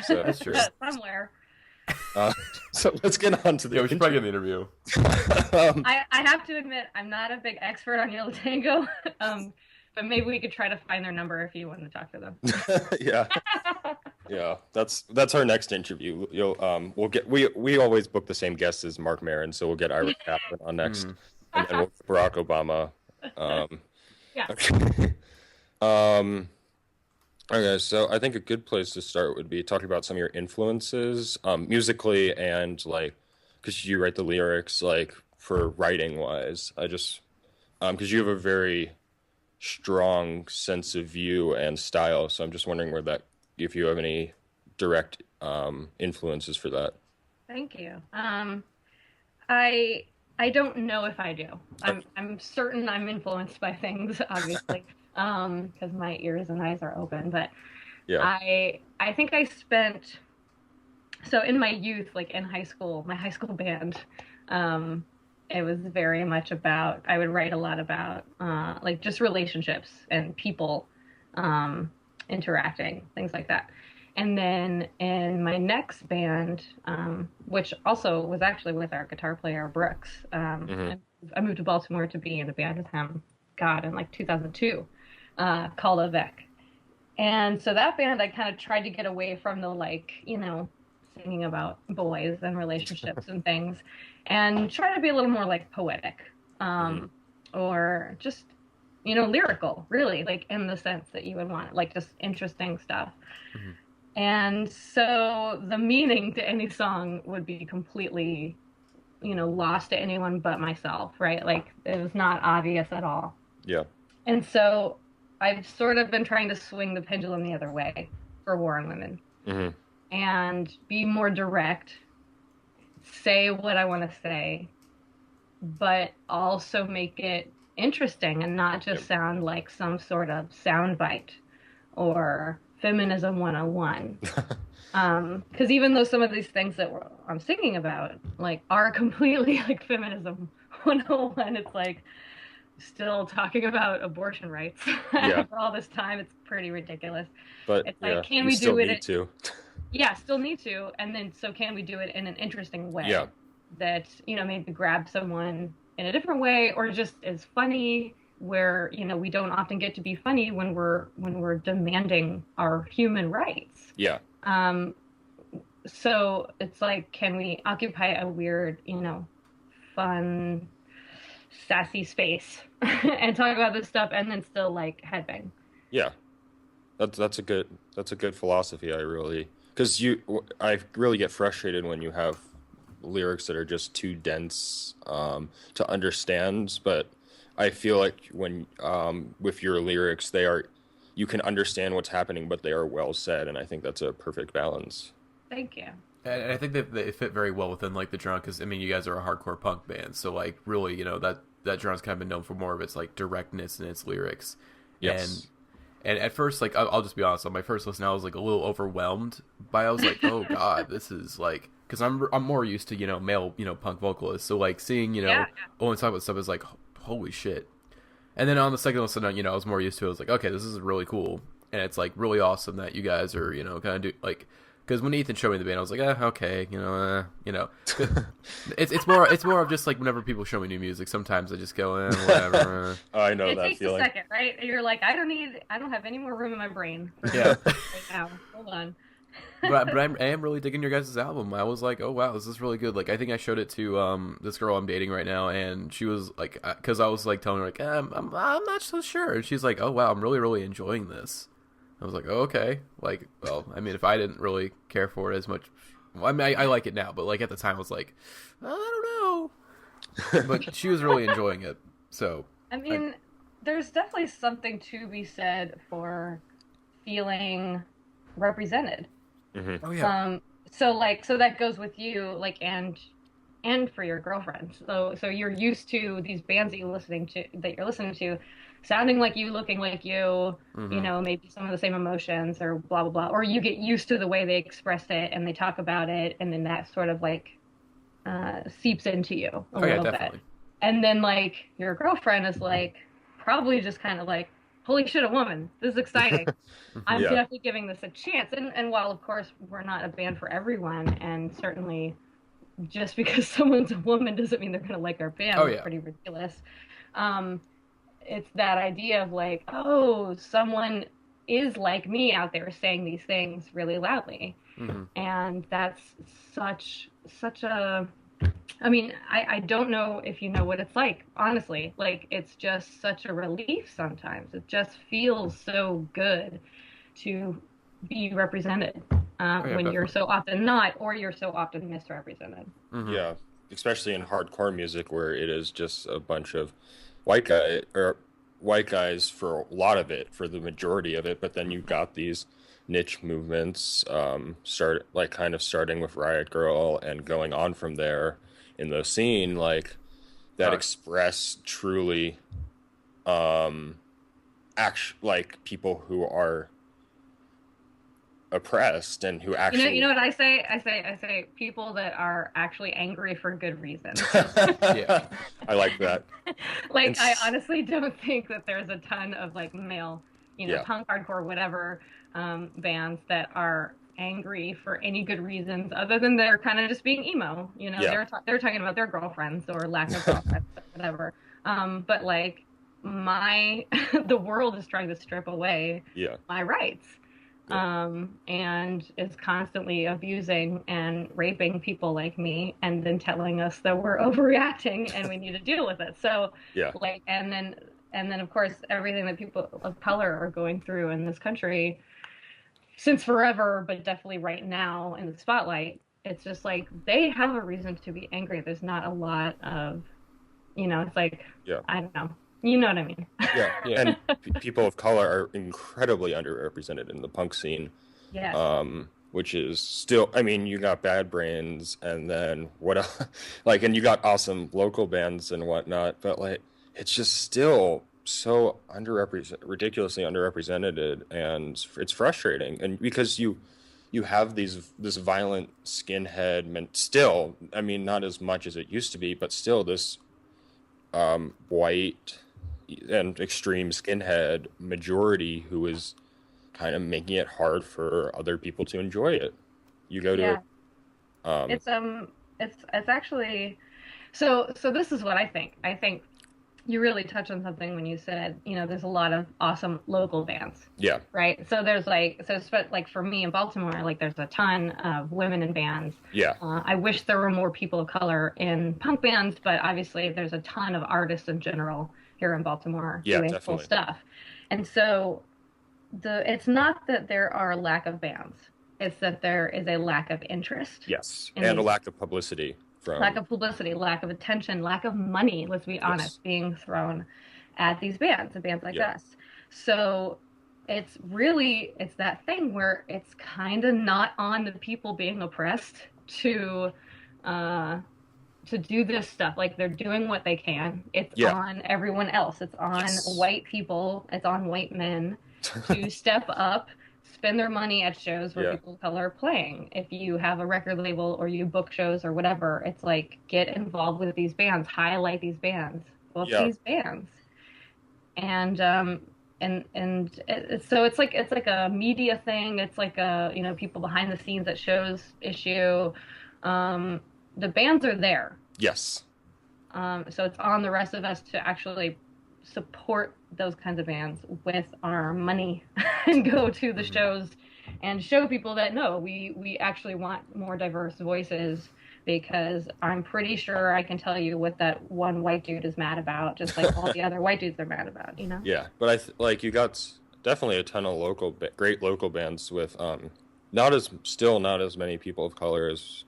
so that's true. Somewhere. So let's get on to the. Yeah, we should probably get the interview. I have to admit, I'm not a big expert on Yo La Tango, but maybe we could try to find their number if you want to talk to them. Yeah, that's our next interview. We always book the same guests as Mark Maron, so we'll get Ira Kaplan on next, and then Barack Obama. Yeah. Okay. Okay, so I think a good place to start would be talking about some of your influences, musically and like, because you write the lyrics, like for writing wise. Because you have a very strong sense of view and style, so I'm just wondering if you have any direct influences for that. Thank you. I don't know if I do. I'm certain I'm influenced by things, obviously. Because my ears and eyes are open, but yeah. I think I spent, so in my youth, like in high school, my high school band, it was very much about, I would write a lot about like just relationships and people interacting, things like that. And then in my next band, which also was actually with our guitar player Brooks, I moved to Baltimore to be in a band with him, in like 2002. Called Avec. And so that band, I kind of tried to get away from the singing about boys and relationships and things, and try to be a little more like poetic, or just, lyrical, really, like in the sense that you would want, like just interesting stuff. Mm-hmm. And so the meaning to any song would be completely, lost to anyone but myself, right? Like it was not obvious at all. Yeah. And so I've sort of been trying to swing the pendulum the other way for War on Women, and be more direct, say what I want to say, but also make it interesting and not just sound like some sort of soundbite or feminism 101. Because even though some of these things that I'm singing about are completely like feminism 101, it's like still talking about abortion rights for all this time. It's pretty ridiculous. But it's like, can we do it? Yeah, still need to. And then, so can we do it in an interesting way? Yeah. That, maybe grab someone in a different way, or just is funny, where, we don't often get to be funny when we're demanding our human rights. Yeah. So it's like, can we occupy a weird, fun, sassy space and talk about this stuff and then still headbang? Yeah, that's a good philosophy. I really get frustrated when you have lyrics that are just too dense to understand, but I feel like when with your lyrics, you can understand what's happening, but they are well said, and I think that's a perfect balance. Thank you. And I think that they fit very well within the genre, because you guys are a hardcore punk band, so really, that genre's kind of been known for more of its directness and its lyrics. Yes. And at first, I'll just be honest, on my first listen, I was a little overwhelmed by. I was like, oh god, this is because I'm more used to male punk vocalists, so seeing Owen talk about stuff is holy shit. And then on the second listen, I was more used to it. I was like, okay, this is really cool, and it's really awesome that you guys are kind Because when Ethan showed me the band, I was like, okay, it's more of just like whenever people show me new music, sometimes I just go, whatever. Oh, I know it that takes feeling. a second, right? You're like, I don't have any more room in my brain for yeah right now. Hold on. but I am really digging your guys' album. I was like, oh wow, this is really good. Like I think I showed it to this girl I'm dating right now, and she was like, because I was like telling her like, I'm not so sure, and she's like, oh wow, I'm really enjoying this. I was like, oh, okay. Like, well, I mean, if I didn't really care for it as much, well, I mean, I like it now, but like at the time, I was like, I don't know. But she was really enjoying it, so. I mean, there's definitely something to be said for feeling represented. Mm-hmm. Oh yeah. So that goes with you, like, and for your girlfriend. So you're used to these bands that you're listening to, sounding like you, looking like you, maybe some of the same emotions or blah blah blah, or you get used to the way they express it and they talk about it, and then that sort of like seeps into you a little bit. And then like your girlfriend is like probably just kind of like, holy shit, a woman, this is exciting. I'm definitely giving this a chance. And while of course we're not a band for everyone, and certainly just because someone's a woman doesn't mean they're going to like our band. It's pretty ridiculous. It's that idea of like, oh, someone is like me out there saying these things really loudly. Mm-hmm. And that's such a, I mean, I don't know if you know what it's like, honestly. Like, it's just such a relief sometimes. It just feels so good to be represented when you're so often not, or you're so often misrepresented. Mm-hmm. Yeah, especially in hardcore music where it is just a bunch of white guys for a lot of it, for the majority of it, but then you've got these niche movements starting with Riot Girl and going on from there in the scene, like that express truly like people who are oppressed and who actually you know what I say people that are actually angry for good reason. Yeah, I like that. Like, I honestly don't think that there's a ton of like male, punk, hardcore, whatever, bands that are angry for any good reasons other than they're kind of just being emo. They're talking about their girlfriends or lack of girlfriends or whatever. But like the world is trying to strip away my rights. And is constantly abusing and raping people like me, and then telling us that we're overreacting and we need to deal with it. So like, and then of course everything that people of color are going through in this country since forever, but definitely right now in the spotlight, it's just like they have a reason to be angry. There's not a lot of, it's like, I don't know. You know what I mean? Yeah. And people of color are incredibly underrepresented in the punk scene. Yeah. Which is still, I mean, you got Bad Brains, and then what else? Like, and you got awesome local bands and whatnot, but like, it's just still so ridiculously underrepresented, and it's frustrating. And because you have this violent skinhead, still, I mean, not as much as it used to be, but still this white and extreme skinhead majority who is kind of making it hard for other people to enjoy it. You go to it's actually so this is what I think. I think you really touched on something when you said, there's a lot of awesome local bands. Yeah. Right. So there's like for me in Baltimore, like there's a ton of women in bands. Yeah. I wish there were more people of color in punk bands, but obviously there's a ton of artists in general here in Baltimore doing cool stuff. And so it's not that there are a lack of bands. It's that there is a lack of interest. Yes. And a lack of publicity. Lack of publicity, lack of attention, lack of money, let's be honest, being thrown at these bands and bands like us. So it's that thing where it's kind of not on the people being oppressed to do this stuff. Like, they're doing what they can. It's on everyone else. It's on white people. It's on white men to step up, spend their money at shows where people of color are playing. If you have a record label or you book shows or whatever, it's like, get involved with these bands, highlight these bands, book these bands. And so it's like a media thing. It's like a, you know, people behind the scenes at shows issue. The bands are there. Yes. So it's on the rest of us to actually support those kinds of bands with our money and go to the shows and show people that no, we actually want more diverse voices, because I'm pretty sure I can tell you what that one white dude is mad about, just like all the other white dudes are mad about, you know? Yeah, but like you got definitely a ton of great local bands with not as many people of color as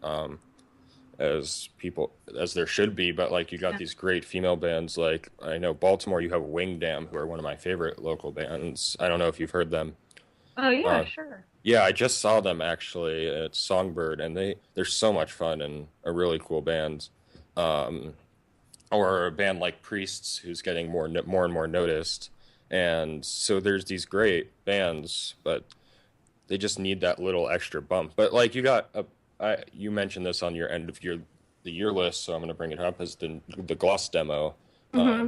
people as there should be, but like you got these great female bands. Like I know Baltimore, you have Wing Dam, who are one of my favorite local bands. I don't know if you've heard them. Oh yeah, sure. Yeah, I just saw them actually at Songbird, and they're so much fun and a really cool band. Or a band like Priests, who's getting more and more noticed. And so there's these great bands, but they just need that little extra bump. But like you mentioned this on your end of the year list, so I'm going to bring it up as the Gloss demo.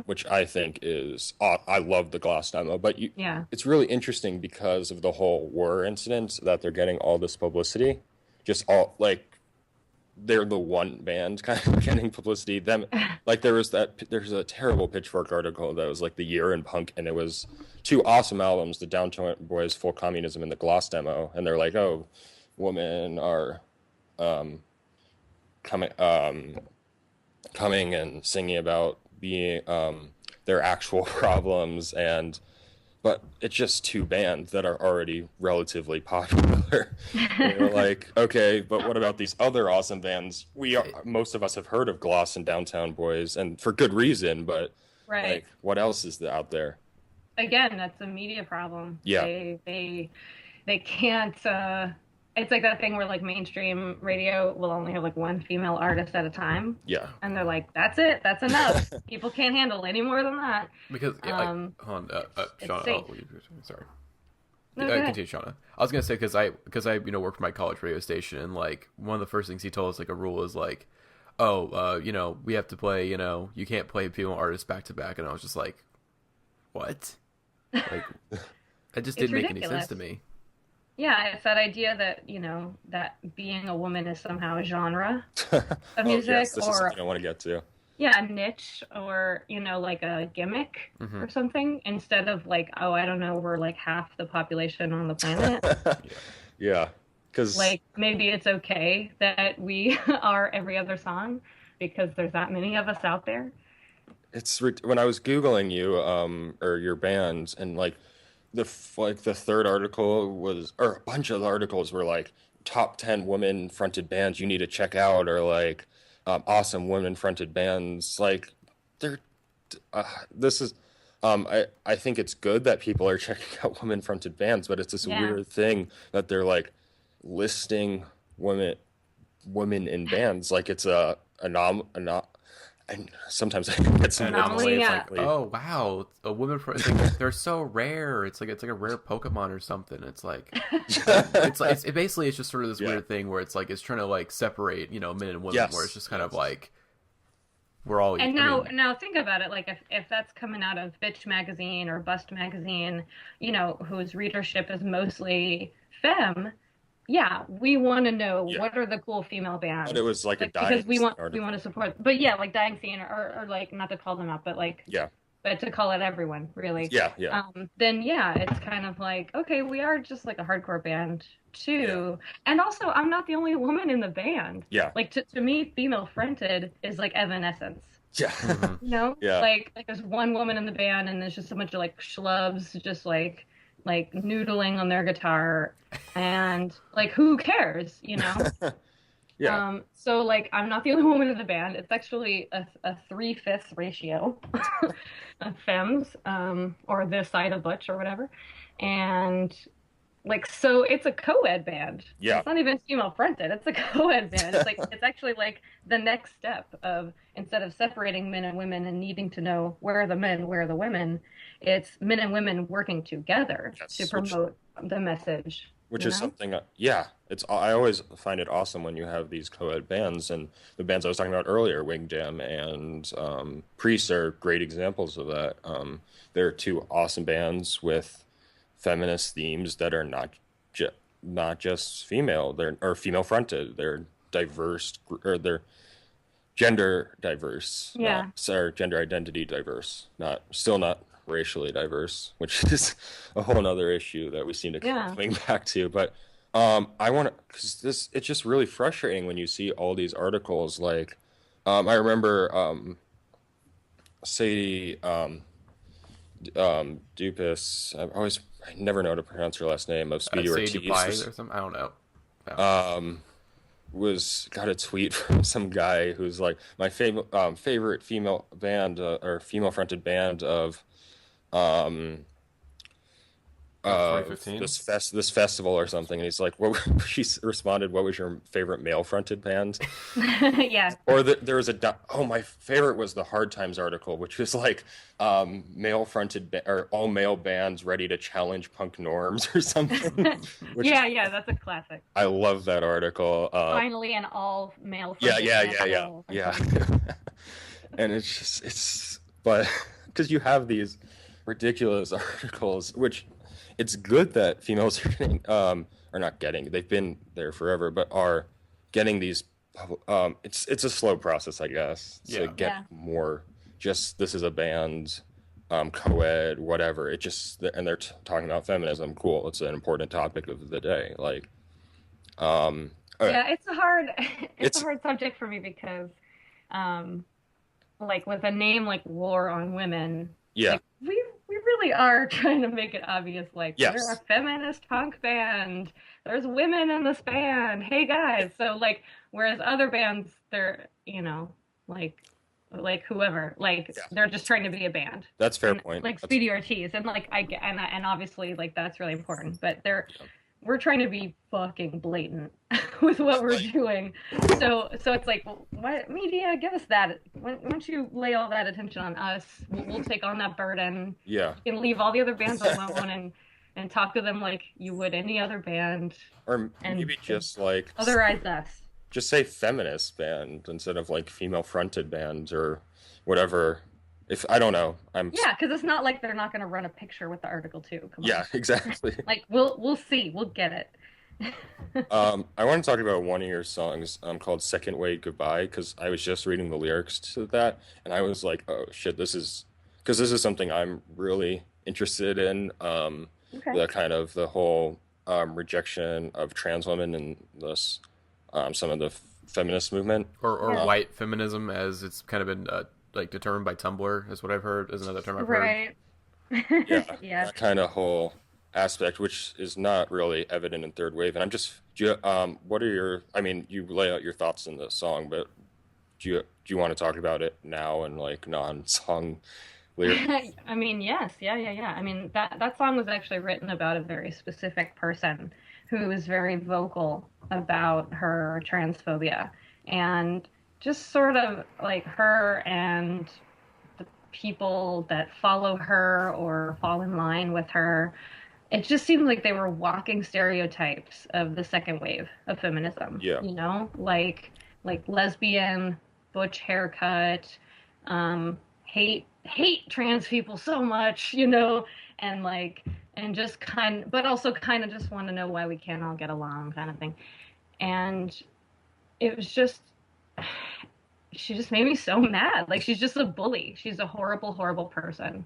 Which I think I love the Gloss demo, but it's really interesting because of the whole war incident that they're getting all this publicity. Just all like they're the one band kind of getting publicity. Them like there's a terrible Pitchfork article that was like the year in punk, and it was two awesome albums, the Downtown Boys, Full Communism, and the Gloss demo, and they're like, oh, women are coming and singing about being their actual problems, but it's just two bands that are already relatively popular. And you're like, okay, but what about these other awesome bands? Most of us have heard of Gloss and Downtown Boys, and for good reason, but like, what else is out there? Again, that's a media problem. Yeah, they can't. It's like that thing where like mainstream radio will only have like one female artist at a time. Yeah. And they're like, that's it. That's enough. People can't handle any more than that. Because, hold on, Shawna. Sorry. No, continue, Shawna. I was going to say, because I work for my college radio station, and like one of the first things he told us, like a rule is like, we have to play, you can't play female artists back to back. And I was just like, what? Like, that just didn't make any sense to me. Yeah, it's that idea that, that being a woman is somehow a genre of music, this is something I want to get to. Yeah, a niche, or, like a gimmick or something, instead of like, oh, I don't know, we're like half the population on the planet. Yeah, because like maybe it's okay that we are every other song because there's that many of us out there. It's when I was Googling you, or your bands, and like, the third article was, or a bunch of articles were like top 10 women fronted bands you need to check out, or like awesome women fronted bands. Like they're this is I think it's good that people are checking out women fronted bands, but it's this weird thing that they're like listing women in bands like it's and sometimes I get some anomaly. Frankly. Oh wow, a woman from they're so rare. It's like a rare Pokemon or something. It's like basically it's just sort of this weird thing where it's like it's trying to like separate men and women, where it's just kind of like we're all. And now think about it, like if that's coming out of Bitch magazine or Bust magazine, whose readership is mostly femme. Yeah, we want to know what are the cool female bands. But it was like a dying because we want to support. But yeah, like dying scene, or like not to call them out, but like but to call it everyone really. Yeah. Then it's kind of like, okay, we are just like a hardcore band too, and also I'm not the only woman in the band. Yeah, like to me, female fronted is like Evanescence. Yeah, like there's one woman in the band, and there's just a bunch of like schlubs, just like noodling on their guitar, and like who cares, so like I'm not the only woman in the band. It's actually a 3/5 ratio of femmes, or this side of butch or whatever, and like so it's a co-ed band. It's not even female fronted, it's a co-ed band. It's like it's actually like the next step of, instead of separating men and women and needing to know where are the men, where are the women, it's men and women working together to promote the message which you is know? something, yeah, I always find it awesome when you have these co-ed bands, and the bands I was talking about earlier, Wing Jam and Priest, are great examples of that. They're two awesome bands with feminist themes that are ju not just female, they're or female fronted. They're diverse, or they're gender diverse, not Yeah. or gender identity diverse, not racially diverse, which is a whole other issue that we seem to keep Yeah. coming back to. But I want to, because this it's just really frustrating when you see all these articles. Like, I remember Sadie Dupas. I never know how to pronounce her last name, of Speedy Sadie Ortiz. Dubai or something. I don't know. No. Was got a tweet from some guy who's like, my favorite female band, or female fronted band um of 2015. this festival or something, and he's like, what she responded, what was your favorite male fronted band? Yeah. Or there was my favorite was the Hard Times article, which was like, male fronted or all male bands ready to challenge punk norms or something. Which Yeah, yeah, that's a classic. I love that article. Finally, an all male. Yeah. And but because you have these ridiculous articles, which it's good that females are getting, are not getting, they've been there forever, but are getting these. It's a slow process, I guess, to get more. Just this is a band, co-ed, whatever. And they're talking about feminism. Cool, it's an important topic of the day. Like, yeah, it's a hard, it's a hard subject for me because, like with a name like War on Women, like, we really are trying to make it obvious, like, we're a feminist punk band. There's women in this band. Hey guys. So like, whereas other bands, they're, like whoever, like they're just trying to be a band. That's fair point. Like Speedy Ortiz, and like and obviously like that's really important, but we're trying to be fucking blatant with what we're doing. So it's like, well, what media, give us that. Why don't you lay all that attention on us? We'll take on that burden. Yeah. You can leave all the other bands alone and talk to them like you would any other band. Or maybe just like otherize us. Just say feminist band instead of like female fronted band or whatever. If I don't know, yeah, because it's not like they're not going to run a picture with the article too. Come on. Yeah, exactly. Like we'll see, we'll get it. I want to talk about one of your songs, called "Second Wave Goodbye," because I was just reading the lyrics to that, and I was like, oh shit, this is something I'm really interested in. The kind of the whole rejection of trans women and this some of the feminist movement, or white feminism, as it's kind of been like determined by Tumblr, is what I've heard, is another term I've heard. Yeah. That kind of whole aspect, which is not really evident in third wave. And I'm just, what are your? I mean, you lay out your thoughts in the song, but do you want to talk about it now and like non-song lyrics? I mean, yes, yeah. I mean, that song was actually written about a very specific person who was very vocal about her transphobia, and just sort of like her and the people that follow her or fall in line with her. It just seemed like they were walking stereotypes of the second wave of feminism. Yeah. You know, like lesbian, butch haircut, hate trans people so much, you know, and just but also kind of just want to know why we can't all get along, kind of thing. And it was just, she just made me so mad. Like, she's just a bully. She's a horrible, horrible person.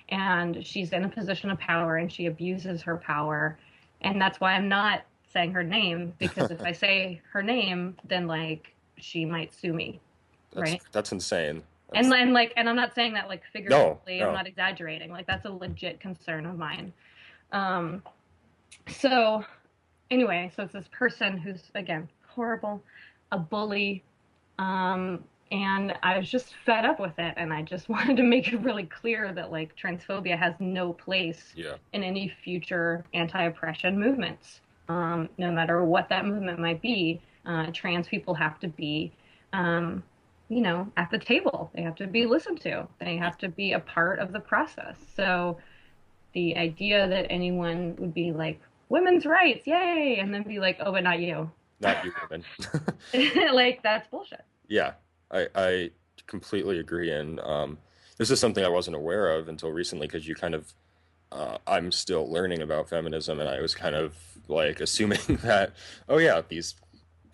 And she's in a position of power and she abuses her power. And that's why I'm not saying her name, because if I say her name, then like she might sue me. Right? That's insane. And I'm not saying that like figuratively. No. I'm not exaggerating. Like, that's a legit concern of mine. So anyway, so it's this person who's, again, horrible, a bully, and I was just fed up with it, and I just wanted to make it really clear that like transphobia has no place in any future anti-oppression movements. No matter what that movement might be, trans people have to be, you know, at the table. They have to be listened to. They have to be a part of the process. So the idea that anyone would be like women's rights, yay, and then be like, oh, but not you. Not you, women. Like that's bullshit. Yeah, I completely agree, and this is something I wasn't aware of until recently because you kind of I'm still learning about feminism, and I was kind of like assuming that, oh yeah, these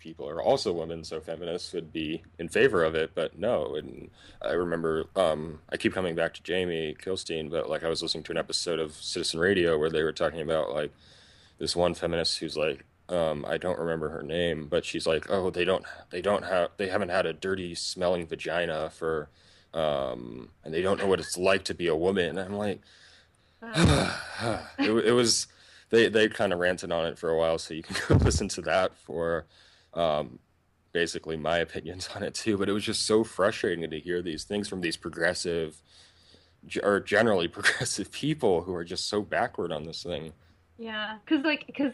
people are also women, so feminists would be in favor of it, but no. And I remember, I keep coming back to Jamie Kilstein, but like I was listening to an episode of Citizen Radio where they were talking about like this one feminist who's like, I don't remember her name, but she's like, oh, they haven't had a dirty smelling vagina for, and they don't know what it's like to be a woman. And I'm like, it was they kind of ranted on it for a while, so you can go listen to that for basically my opinions on it too. But it was just so frustrating to hear these things from these progressive or generally progressive people who are just so backward on this thing. Yeah, because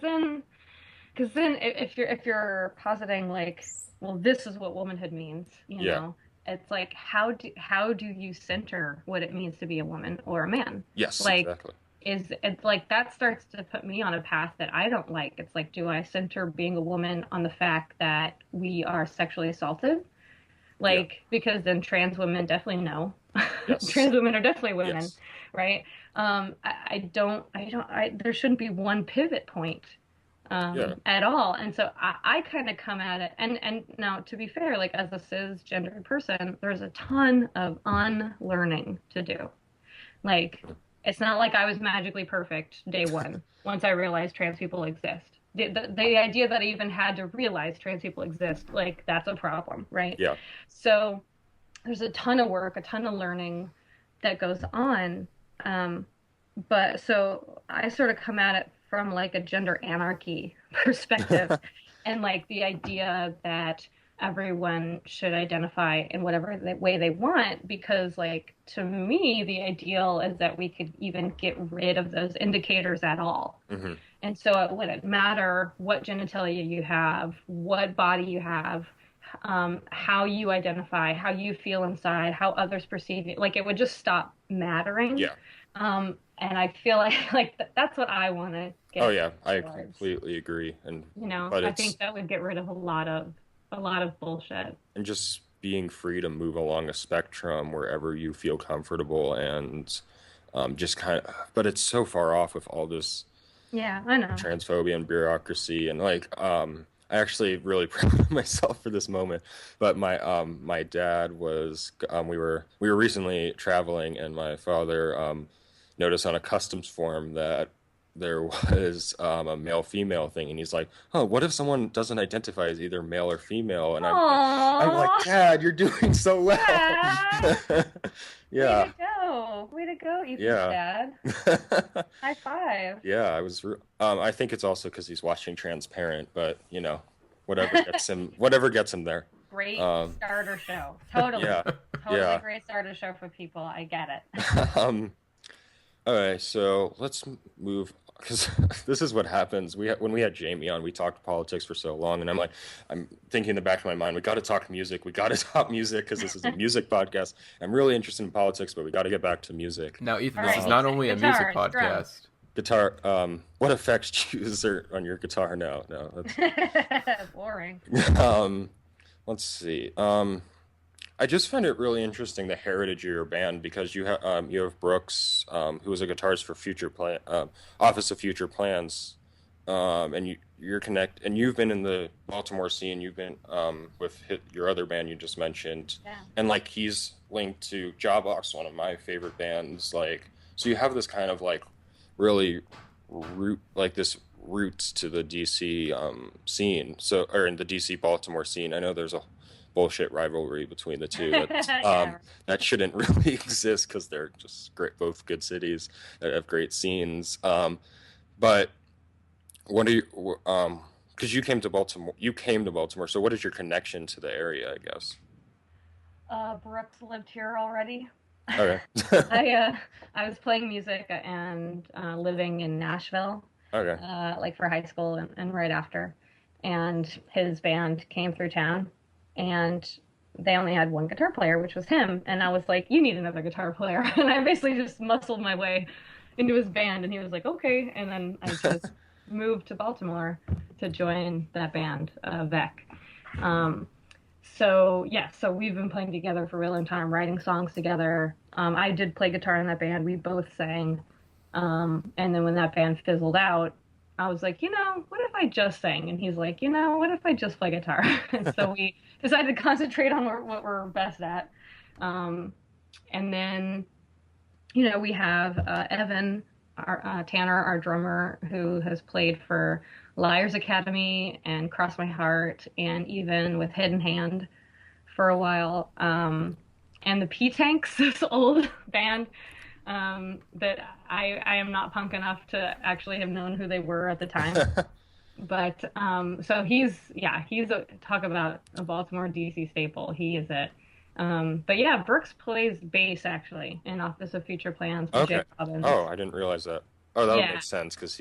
then if you're positing like, well, this is what womanhood means, Yeah. it's like how do you center what it means to be a woman or a man? Yes, Like, exactly. it's like that starts to put me on a path that I don't like. It's like, do I center being a woman on the fact that we are sexually assaulted? Yeah. Like, because then trans women definitely know. Yes. Trans women are definitely women, Yes. right? There shouldn't be one pivot point Yeah. at all. And so I kind of come at it. And now, to be fair, like as a cisgendered person, there's a ton of unlearning to do. Like, it's not like I was magically perfect day one once I realized trans people exist. The idea that I even had to realize trans people exist, like, that's a problem, right? Yeah. So there's a ton of work, a ton of learning that goes on. Um, but so I sort of come at it from like a gender anarchy perspective, and like the idea that everyone should identify in whatever way they want, because like to me the ideal is that we could even get rid of those indicators at all. Hmm. And so it wouldn't matter what genitalia you have, what body you have, how you identify, how you feel inside, how others perceive you. Like, it would just stop mattering. Yeah. And I feel like that's what I want to Oh get yeah, I towards. completely agree. And but I it's think that would get rid of a lot of bullshit. and just being free to move along a spectrum wherever you feel comfortable and just kind of, but it's so far off with all this Yeah, I know. transphobia and bureaucracy and like I actually really proud of myself for this moment, but my dad was we were recently traveling and my father noticed on a customs form that there was a male female thing, and he's like, oh, what if someone doesn't identify as either male or female? And I'm like, Aww, Dad, you're doing so well. Dad, Yeah. way to go, Ethan's Yeah. dad. High five. Yeah, I think it's also because he's watching Transparent, but whatever gets him there. Great Um, starter show. Totally. yeah, Totally yeah. great starter show for people. I get it. Um, okay, so let's move because this is what happens. When we had Jamie on, we talked politics for so long, and I'm thinking in the back of my mind, we got to talk music. We got to talk music because this is a music podcast. I'm really interested in politics, but we got to get back to music. Now, Ethan, All this right. is not only a music Guitars, drums. podcast. Guitar. What effects do you use on your guitar? No, no. Boring. Um, let's see. I just find it really interesting the heritage of your band because you have Brooks, who was a guitarist for Office of Future Plans, and you've been in the Baltimore scene. You've been with your other band you just mentioned, Yeah. and like he's linked to Jawbox, one of my favorite bands. Like, so you have this kind of like really this roots to the DC scene. So, or in the DC Baltimore scene. I know there's a bullshit rivalry between the two Yeah. that shouldn't really exist because they're just great, both good cities that have great scenes. But what are you? Because you came to Baltimore. So what is your connection to the area? I guess. Brooks lived here already. Okay. I was playing music and living in Nashville, Okay. like for high school and right after. And his band came through town, and they only had one guitar player, which was him. And I was like, "You need another guitar player." And I basically just muscled my way into his band, and he was like, "Okay." And then I just moved to Baltimore to join that band, Vec. So we've been playing together for a really long time, writing songs together. I did play guitar in that band. We both sang. And then when that band fizzled out, I was like, what if I just sang? And he's like, what if I just play guitar? And so we decided to concentrate on what we're best at. And then, we have Evan, Tanner, our drummer, who has played for Liars Academy and Cross My Heart, and even with Head in Hand for a while. And the P-Tanks, this old band that I am not punk enough to actually have known who they were at the time. But so he's talk about a Baltimore D.C. staple. He is it. But yeah, Brooks plays bass actually in Office of Future Plans with Jake Robbins. Oh, I didn't realize that. Oh, that would make sense because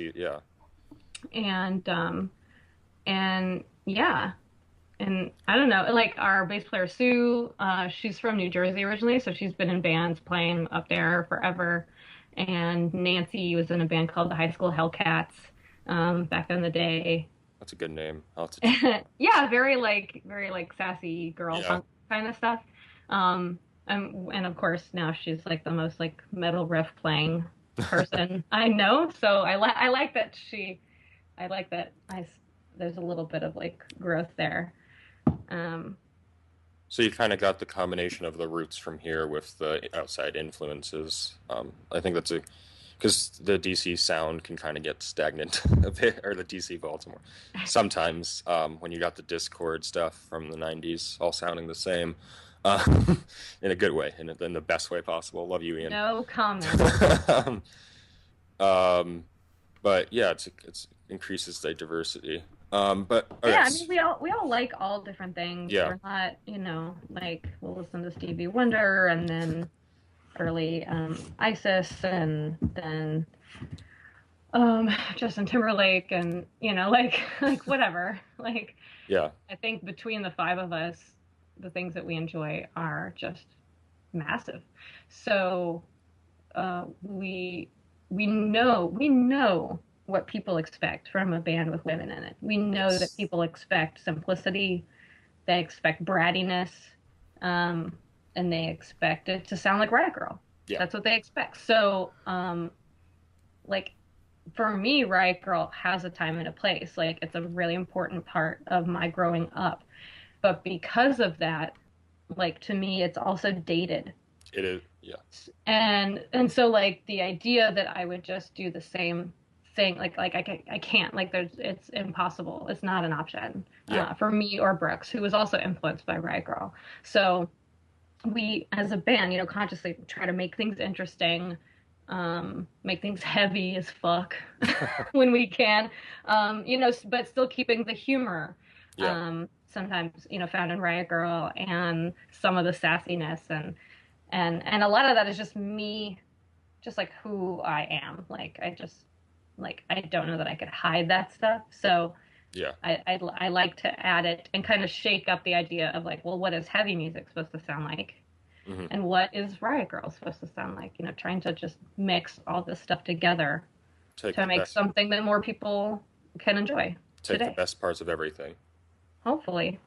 and I don't know, like our bass player Sue, she's from New Jersey originally, so she's been in bands playing up there forever. And Nancy was in a band called the High School Hellcats back in the day. That's a good name. Yeah, very sassy girl punk kind of stuff. And of course now she's like the most like metal riff playing person I know. So I like that there's a little bit of like growth there. So you kind of got the combination of the roots from here with the outside influences. I think that's because the DC sound can kind of get stagnant a bit, or the DC Baltimore. Sometimes when you got the Discord stuff from the 90s all sounding the same, in a good way, in the best way possible. Love you, Ian. No comment. But yeah, it's increases the diversity. But yeah, I mean, we all like all different things. Yeah. We're not, like we'll listen to Stevie Wonder and then early ISIS and then Justin Timberlake and like whatever. Like yeah, I think between the five of us, the things that we enjoy are just massive. So we know what people expect from a band with women in it. We know that people expect simplicity, they expect brattiness, and they expect it to sound like Riot Girl. Yeah. That's what they expect. So, like, for me, Riot Girl has a time and a place. Like, it's a really important part of my growing up. But because of that, like, to me, it's also dated. It is, yeah. And so, like, the idea that I would just do the same thing, like I can't, like it's impossible. It's not an option for me or Brooks, who was also influenced by Riot Girl. So we, as a band, consciously try to make things interesting, make things heavy as fuck when we can, but still keeping the humor. Sometimes, found in Riot Girl and some of the sassiness and a lot of that is just me, just like who I am. Like I don't know that I could hide that stuff. So yeah, I like to add it and kind of shake up the idea of like, well, what is heavy music supposed to sound like? Mm-hmm. And what is Riot Girl supposed to sound like? Trying to just mix all this stuff together to make something that more people can enjoy Take today. The best parts of everything. Hopefully.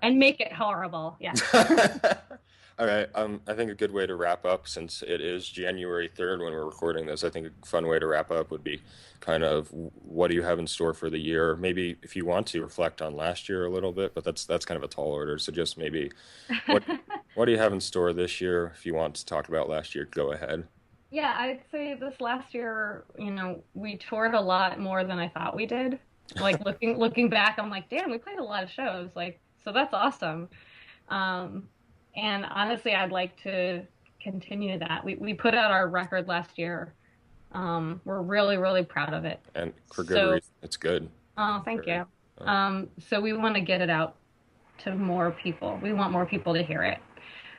And make it horrible. Yeah. All right. I think a good way to wrap up, since it is January 3rd when we're recording this, I think a fun way to wrap up would be kind of what do you have in store for the year? Maybe if you want to reflect on last year a little bit, but that's kind of a tall order. So just maybe what do you have in store this year? If you want to talk about last year, go ahead. Yeah, I'd say this last year, we toured a lot more than I thought we did. Like looking back, I'm like, damn, we played a lot of shows. Like, so that's awesome. And honestly, I'd like to continue that. We put out our record last year. We're really, really proud of it. And for good reason. It's good. Oh, thank you. So we want to get it out to more people. We want more people to hear it.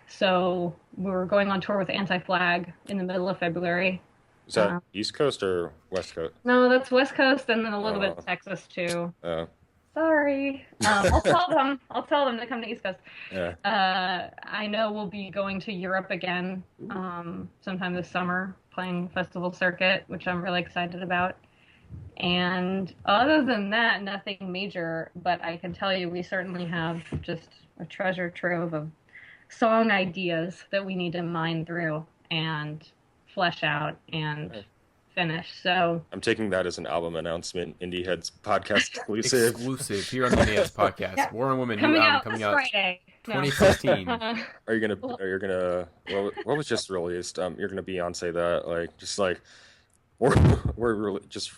So we're going on tour with Anti-Flag in the middle of February. Is that East Coast or West Coast? No, that's West Coast and then a little bit of Texas too. Sorry. I'll tell them to come to East Coast. Yeah. I know we'll be going to Europe again sometime this summer, playing festival circuit, which I'm really excited about. And other than that, nothing major, but I can tell you we certainly have just a treasure trove of song ideas that we need to mine through and flesh out and finish. So I'm taking that as an album announcement. Indieheads podcast exclusive here on the Indieheads podcast. Yeah. War and Women coming out Friday. 2016. Are you gonna? What was just released? You're gonna Beyonce that, like, just like, or just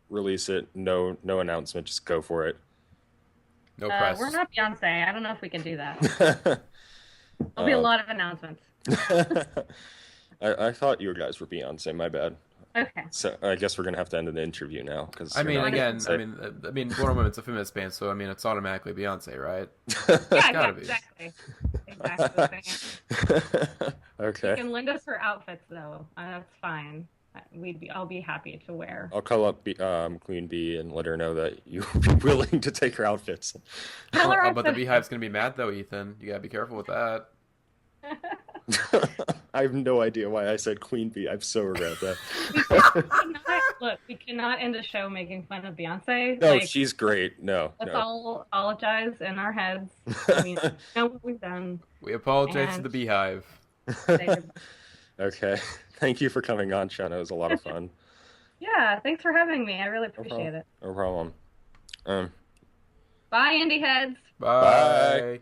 release it. No announcement. Just go for it. No press. We're not Beyonce. I don't know if we can do that. There'll be a lot of announcements. I thought you guys were Beyonce. My bad. Okay. So I guess we're gonna have to end the interview now because War and Women, it's a feminist band, so I mean it's automatically Beyonce, right? Yeah, exactly. Okay. You can lend us her outfits though. That's fine. I'll be happy to wear. I'll call up Queen Bee and let her know that you would be willing to take her outfits. But the Beehive's gonna be mad though, Ethan. You gotta be careful with that. I have no idea why I said Queen Bee. I so regret that. We cannot end a show making fun of Beyonce. No, she's great. Let's all apologize in our heads. I mean, we know what we've done. We apologize to the Beehive. Okay. Thank you for coming on, Shawna. It was a lot of fun. Yeah, thanks for having me. I really appreciate it. No problem. Bye, Indieheads. Bye.